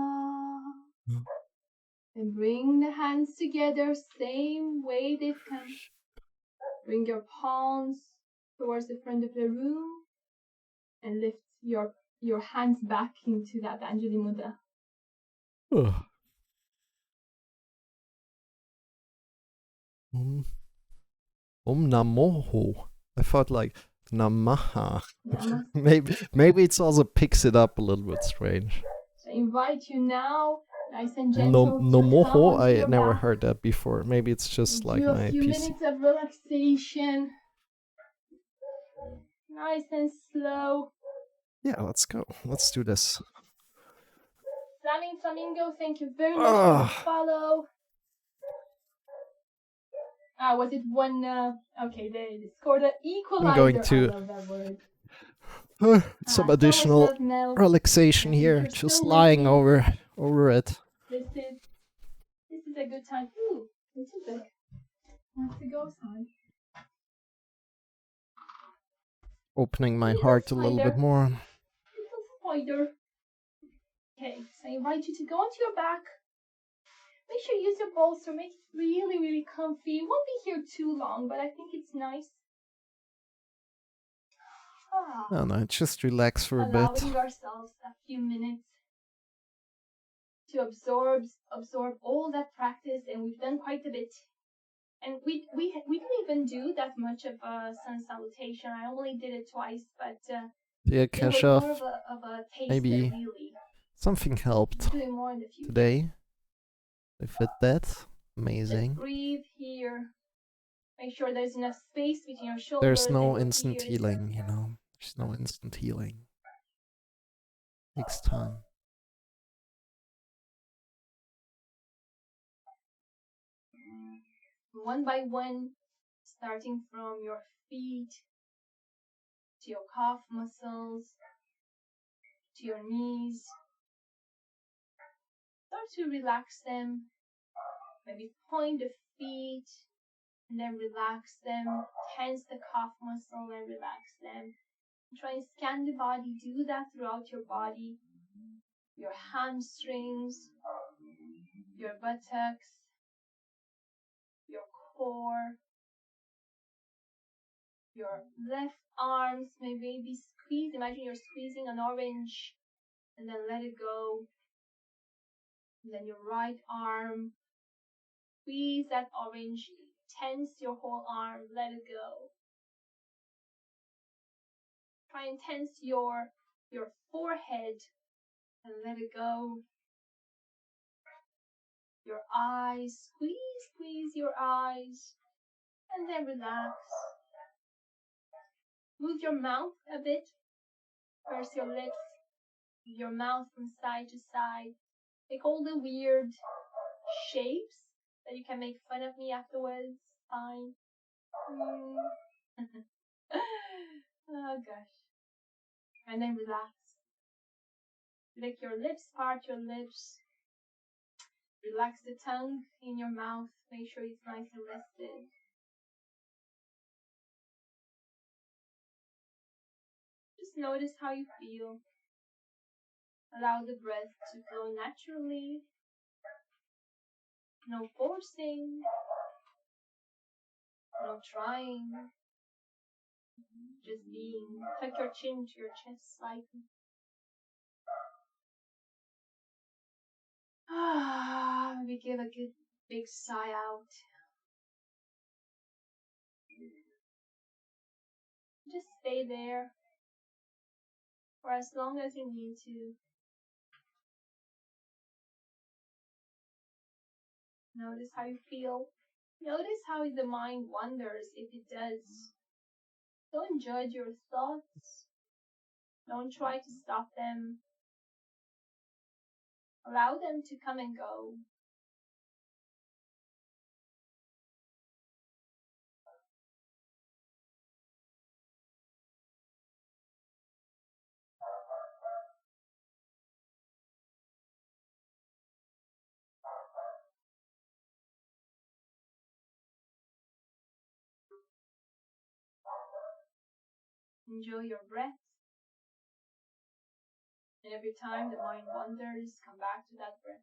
And bring the hands together, same way they've come. Bring your palms towards the front of the room and lift your hands back into that Anjali Mudra. Om Namoho. I thought like Namaha. maybe it's also picks it up a little bit strange. So I invite you now, nice and gentle. Nomoho, I never heard that before. Maybe it's just like do my a few PC. minutes of relaxation. Nice and slow. Yeah, let's go. Let's do this. Flaming Flamingo, thank you very much for the follow. Was it one? Okay, they scored an equalizer. I'm going to I love that word. some additional relaxation here, just lying over it. This is a good time. Ooh, this is big. Wants to go outside. Opening my heart a little bit more. Little spider. Okay, so I invite you to go onto your back. Make sure you use your bolster. Make it really, really comfy. You won't be here too long, but I think it's nice. No, just relax for a bit. Allowing ourselves a few minutes to absorb all that practice, and we've done quite a bit. And we didn't even do that much of a sun salutation. I only did it twice, but yeah, it was Kesha, more of a taste. maybe really. Something helped Doing more in the future. today. If it that, amazing. Just breathe here. Make sure there's enough space between your shoulders. There's no and instant ears. healing, you know. There's no instant healing. Takes time. One by one, starting from your feet to your calf muscles, to your knees. Start to relax them. Maybe point the feet and then relax them. Tense the calf muscle and relax them. Try and scan the body. Do that throughout your body. Your hamstrings, your buttocks, your core, your left arms. Maybe squeeze. Imagine you're squeezing an orange and then let it go. And then your right arm. Squeeze that orange. Tense your whole arm. Let it go. Try and tense your forehead and let it go. Your eyes, squeeze your eyes, and then relax. Move your mouth a bit. Purse your lips, your mouth from side to side. Make all the weird shapes that you can make fun of me afterwards. Fine. Oh gosh. And then relax. Lick your lips, part your lips. Relax the tongue in your mouth. Make sure it's nice and rested. Just notice how you feel. Allow the breath to flow naturally. No forcing. No trying. Just being. Tuck your chin to your chest slightly. Maybe give a good big sigh out. Just stay there for as long as you need to. Notice how you feel. Notice how the mind wanders if it does. Don't judge your thoughts. Don't try to stop them. Allow them to come and go. Enjoy your breath. And every time the mind wanders, come back to that breath.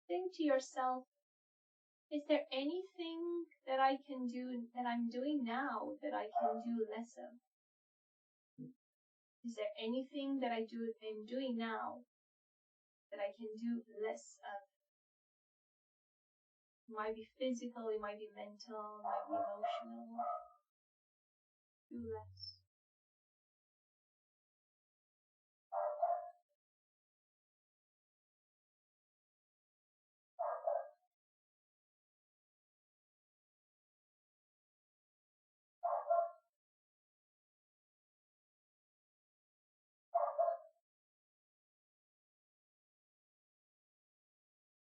Think to yourself, is there anything that I can do, that I'm doing now, that I can do less of? Is there anything that I'm doing now that I can do less of? It might be physical, it might be mental, it might be emotional. Do less.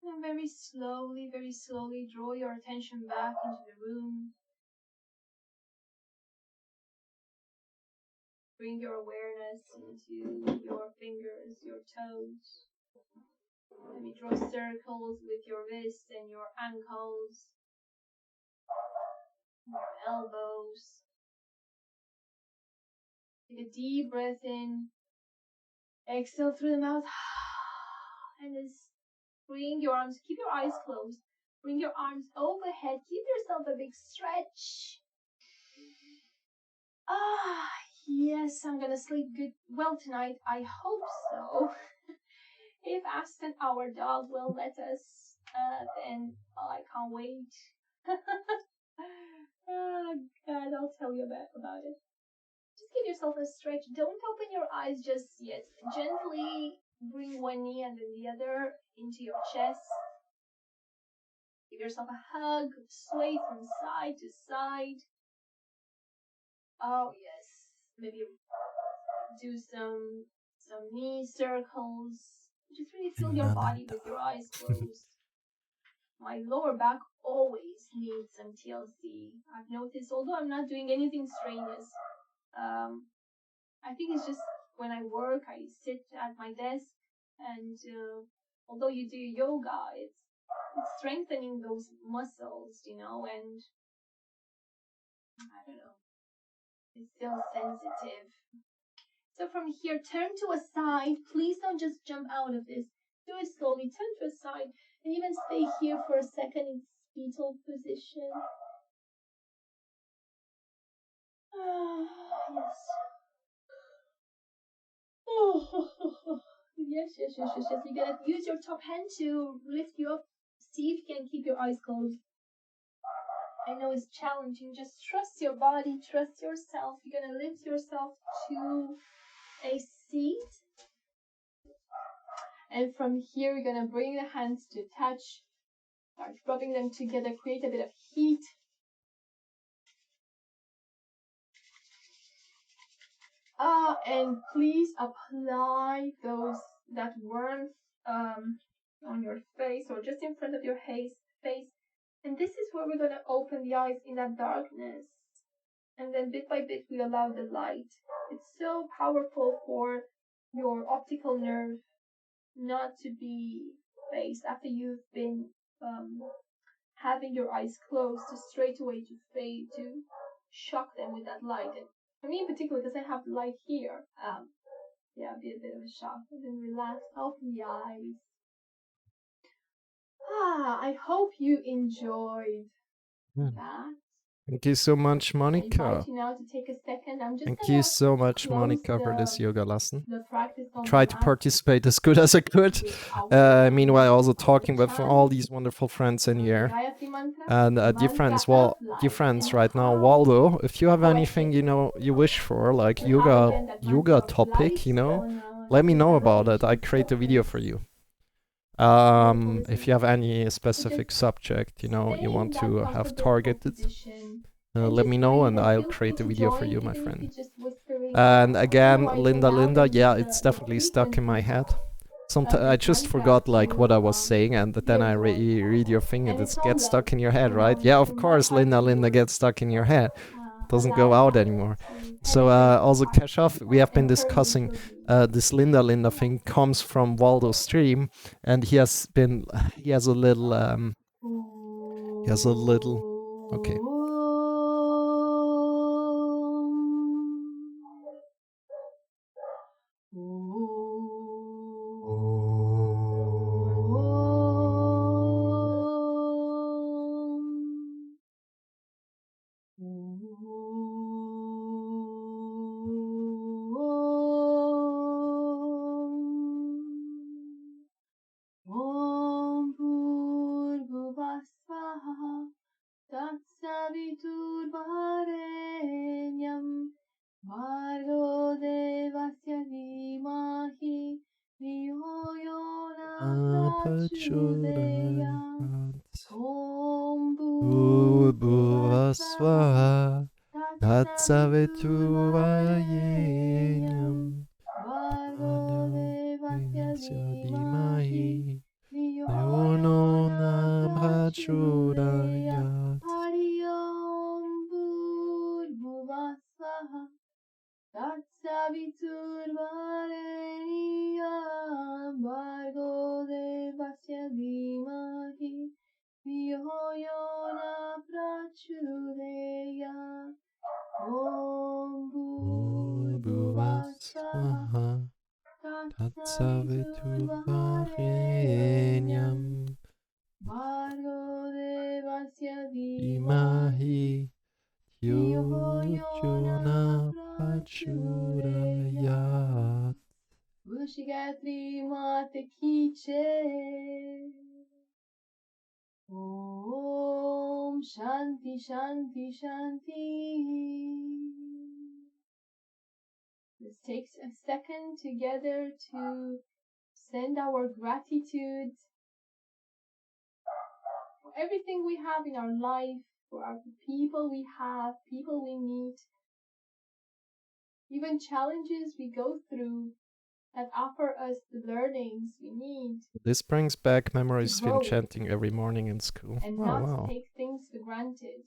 And very slowly draw your attention back into the room. Bring your awareness into your fingers, your toes. Maybe draw circles with your wrists and your ankles, your elbows. Take a deep breath in. Exhale through the mouth. And then bring your arms, keep your eyes closed. Bring your arms overhead. Give yourself a big stretch. Yes, I'm gonna sleep well tonight. I hope so. If Aston, our dog, will let us. then I can't wait. Oh God, I'll tell you about it. Just give yourself a stretch. Don't open your eyes just yet. Gently bring one knee and then the other into your chest. Give yourself a hug. Sway from side to side. Oh yes. Maybe do some knee circles. Just really feel your body with your eyes closed. My lower back always needs some TLC. I've noticed, although I'm not doing anything strenuous, I think it's just when I work, I sit at my desk, and although you do yoga, it's strengthening those muscles, and I don't know, it's still sensitive. So from here, turn to a side. Please don't just jump out of this. Do it slowly. Turn to a side, and even stay here for a second in fetal position. Yes. Yes. You're gonna use your top hand to lift you up. See if you can keep your eyes closed. I know it's challenging. Just trust your body, trust yourself. You're gonna lift yourself to a seat. And from here, you're gonna bring the hands to touch. Start rubbing them together, create a bit of heat. And please apply that warmth on your face or just in front of your face. And this is where we're gonna open the eyes in that darkness. And then bit by bit we allow the light. It's so powerful for your optical nerve not to be faced after you've been having your eyes closed to straight away to fade, to shock them with that light. And for me in particular, because I have the light here, be a bit of a shock. And then relax, open the eyes. I hope you enjoyed that. Thank you so much, Monica. I invite you now to take a second. Thank you so much, Monica, for this yoga lesson. I Try to participate as good as I could. Meanwhile, also talking with all these wonderful friends in here. And dear friends right now, Waldo, if you have anything, you wish for, like yoga topic, let me know about it. I create a video for you. If you have any specific subject, you want to have targeted, let me know and I'll create a video for you, my friend. And again, Linda, yeah, it's definitely stuck in my head. Sometimes I just forgot like what I was saying, and then I read your thing and it gets stuck in your head, right? Yeah, of course, Linda gets stuck in your head. Doesn't go out anymore. So also Keshav, we have been discussing this Linda thing comes from Waldo's stream, and he has a little okay. Om Shanti Shanti Shanti. Let's take a second together to send our gratitude for everything we have in our life, for our people we have, people we meet, even challenges we go through that offer us the learnings we need. This brings back memories of him grow chanting every morning in school. and Oh, not wow. take things for granted.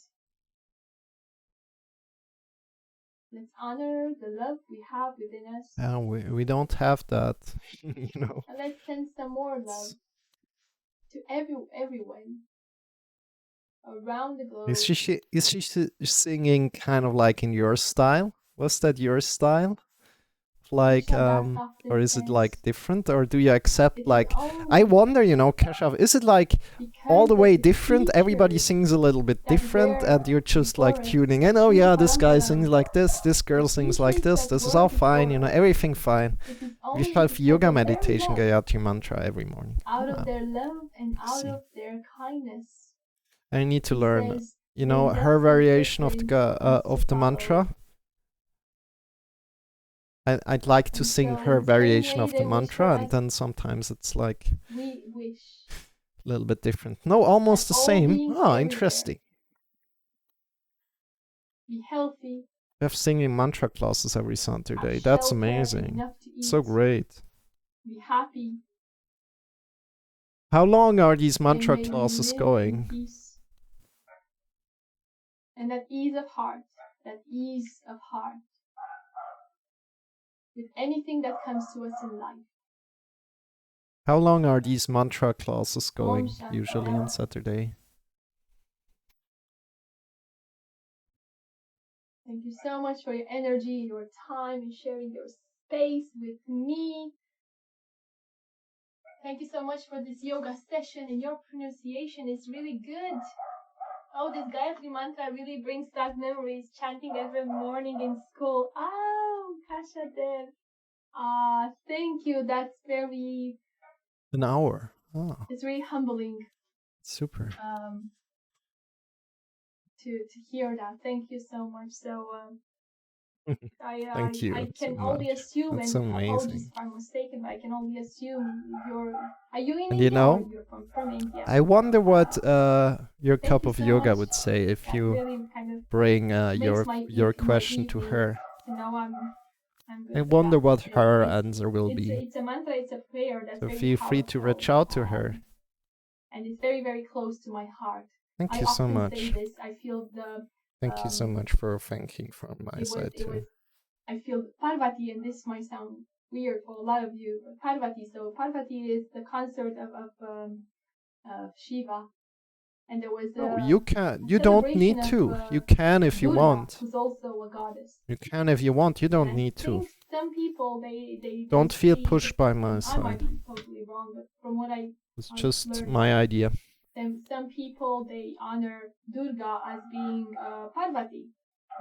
Let's honor the love we have within us. Yeah, we don't have that, you know. And let's send some more love to everyone around the globe. Is she singing kind of like in your style? Was that your style? Like, or is it like different? Or do you accept like, I wonder, you know, Keshav, is it like all the way different? Everybody sings a little bit different and you're just like tuning in. Oh yeah, this guy sings like this girl sings like this is all fine, you know, everything fine. We have yoga meditation Gayatri mantra every morning. Out of their love and out of their kindness. I need to learn, you know, her variation of the mantra. I'd like to sing her variation of the mantra, and then sometimes it's like we wish a little bit different. No, almost the same. Oh, interesting. Be healthy. We have singing mantra classes every Saturday. That's amazing. So great. Be happy. How long are these mantra classes going? And that ease of heart, with anything that comes to us in life. How long are these mantra classes going, usually on Saturday? Thank you so much for your energy, your time, and sharing your space with me. Thank you so much for this yoga session, and your pronunciation is really good. Oh, this Gayatri mantra really brings back memories, chanting every morning in school. Oh, Kasha Dev. Thank you. That's very... An hour. Oh. It's really humbling. Super. To hear that. Thank you so much. So, Thank you. I can so only assume, That's and amazing. apologies if I'm mistaken, but I can only assume are you in and India, you know, or you're from India? I wonder what your cup of yoga would say if you really kind of bring your question to her. Now I'm good I with wonder that. what her answer will be. It's a mantra, it's a prayer that's So very feel free to powerful, reach out to her. and it's very, very close to my heart. Thank you so much. Say this. I feel Thank you so much for thanking from my side too. I feel Parvati, and this might sound weird for a lot of you, but Parvati. So Parvati is the consort of Shiva, and there was you don't need to. You can if you want. Who's also a goddess. You can if you want. You don't need to. Some people they don't feel pushed by my side. I might be totally wrong, but from what it's just my idea. Some people they honor Durga as being Parvati,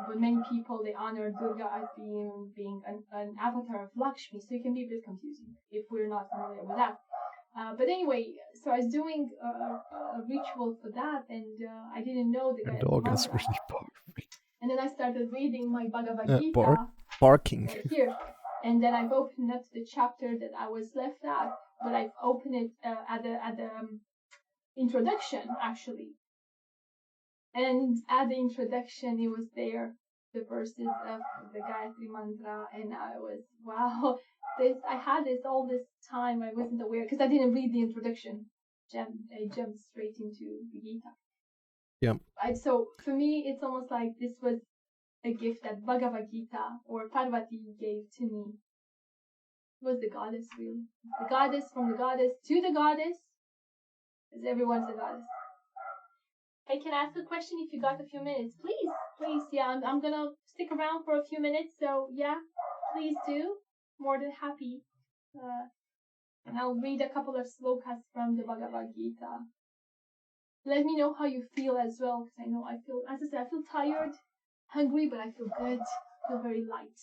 but many people they honor Durga as being an avatar of Lakshmi. So it can be a bit confusing if we're not familiar with that. But anyway, so I was doing a ritual for that, and I didn't know the Your dog is really barking. And then I started reading my Bhagavad Gita barking right here, and then I've opened up the chapter that I was left at, but I've opened it at the introduction actually, and at the introduction it was there, the verses of the Gayatri mantra, and I was wow. I had this all this time. I wasn't aware because I didn't read the introduction. I jumped straight into the Gita. Yeah. So for me, it's almost like this was a gift that Bhagavad Gita or Parvati gave to me. It was the goddess, really. The goddess, from the goddess to the goddess, because everyone's a goddess. I can ask a question if you got a few minutes. Please. Yeah, I'm gonna stick around for a few minutes. So yeah, please do. More than happy. And I'll read a couple of slokas from the Bhagavad Gita. Let me know how you feel as well, because I know I feel, as I said, I feel tired, hungry, but I feel good. I feel very light.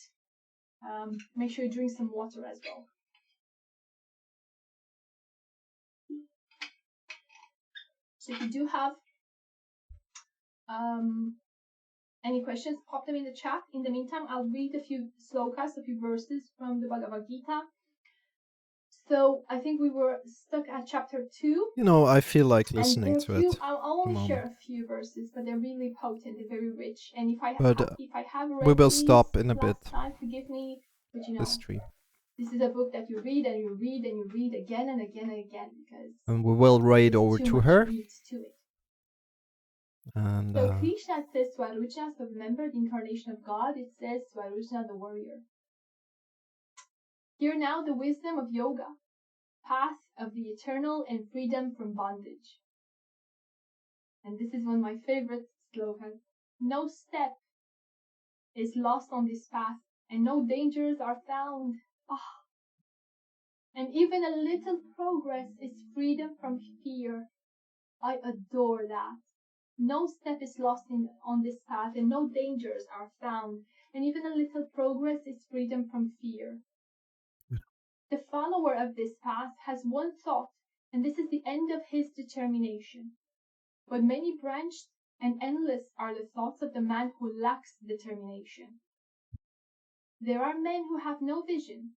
Make sure you drink some water as well. So if you do have any questions, pop them in the chat. In the meantime, I'll read a few slokas, a few verses from the Bhagavad Gita. So I think we were stuck at chapter 2. You know, I feel like listening to it. I'll only share a few verses, but they're really potent, they're very rich. And if I have read we will these stop in a bit. time, forgive me, but you know, This stream. This is a book that you read and you read and you read again and again and again because. And we will read over to her. To it. And so Krishna says Swarujna, so remember the incarnation of God, it says Swarujna the warrior. Hear now the wisdom of yoga, path of the eternal and freedom from bondage. And this is one of my favorite slogans. No step is lost on this path, and no dangers are found. And even a little progress is freedom from fear. I adore that. No step is lost on this path, and no dangers are found. And even a little progress is freedom from fear. The follower of this path has one thought, and this is the end of his determination. But many branched and endless are the thoughts of the man who lacks determination. There are men who have no vision,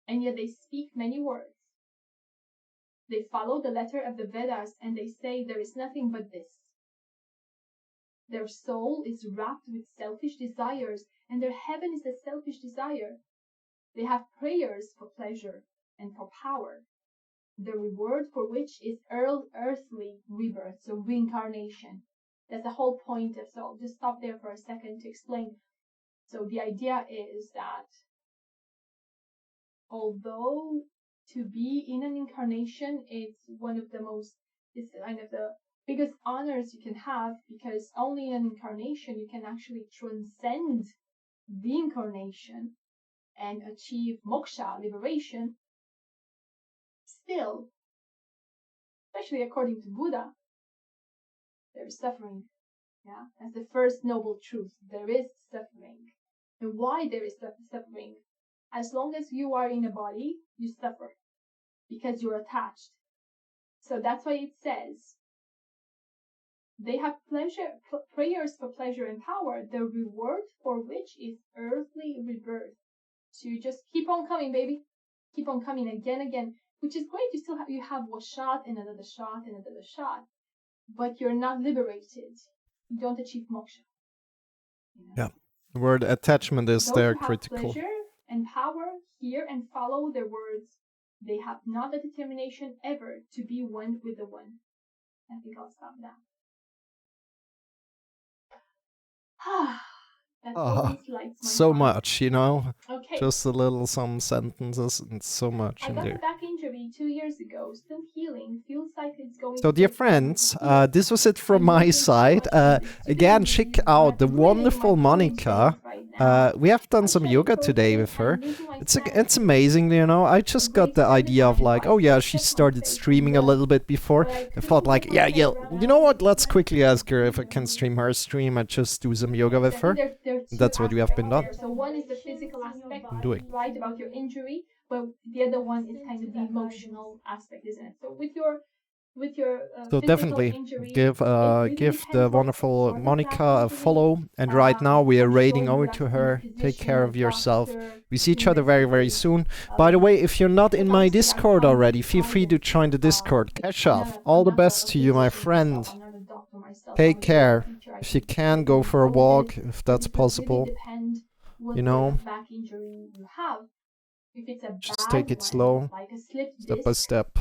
and yet they speak many words. They follow the letter of the Vedas, and they say there is nothing but this. Their soul is wrapped with selfish desires, and their heaven is a selfish desire. They have prayers for pleasure and for power, the reward for which is earthly rebirth, so reincarnation. That's the whole point of, so I'll just stop there for a second to explain. So the idea is that although to be in an incarnation is it's kind of the biggest honors you can have, because only in an incarnation you can actually transcend the incarnation and achieve moksha, liberation. Still, especially according to Buddha, there is suffering. Yeah, that's the first noble truth. There is suffering. And why there is suffering? As long as you are in a body, you suffer because you're attached. So that's why it says they have prayers for pleasure and power, the reward for which is earthly rebirth. So you just keep on coming, baby. Keep on coming again, which is great. You have one shot and another shot and another shot, but you're not liberated. You don't achieve moksha. You know? Yeah, the word attachment is Those there who have critical. Pleasure and power hear and follow their words. They have not the determination ever to be one with the one. I think I'll stop now. That always lights my so heart. much, you know. Okay. Just a little, some sentences, and so much in I got there. a back injury 2 years ago, still healing. Feels like it's going. So, dear friends, this was it from my side. Again, check out the wonderful Monica. We have done some yoga today with her. It's amazing, you know. I just got the idea of like, oh yeah, she started streaming a little bit before. I thought like, yeah, you know what? Let's quickly ask her if I can stream her stream and just do some yoga with her. That's what we have been done. So one is the physical aspect, doing. right, about your injury, but the other one is kind of the emotional aspect, isn't it? So with your so definitely injury, give the wonderful Monica a follow. And right now we are raiding over to her. Take care of yourself. We see each other very, very soon. By the way, if you're not in my Discord already, feel free to join the Discord. Keshav, all the best to you, my friend. Take care. If you can, go for a walk, if that's possible. You know, just take it slow, step by step.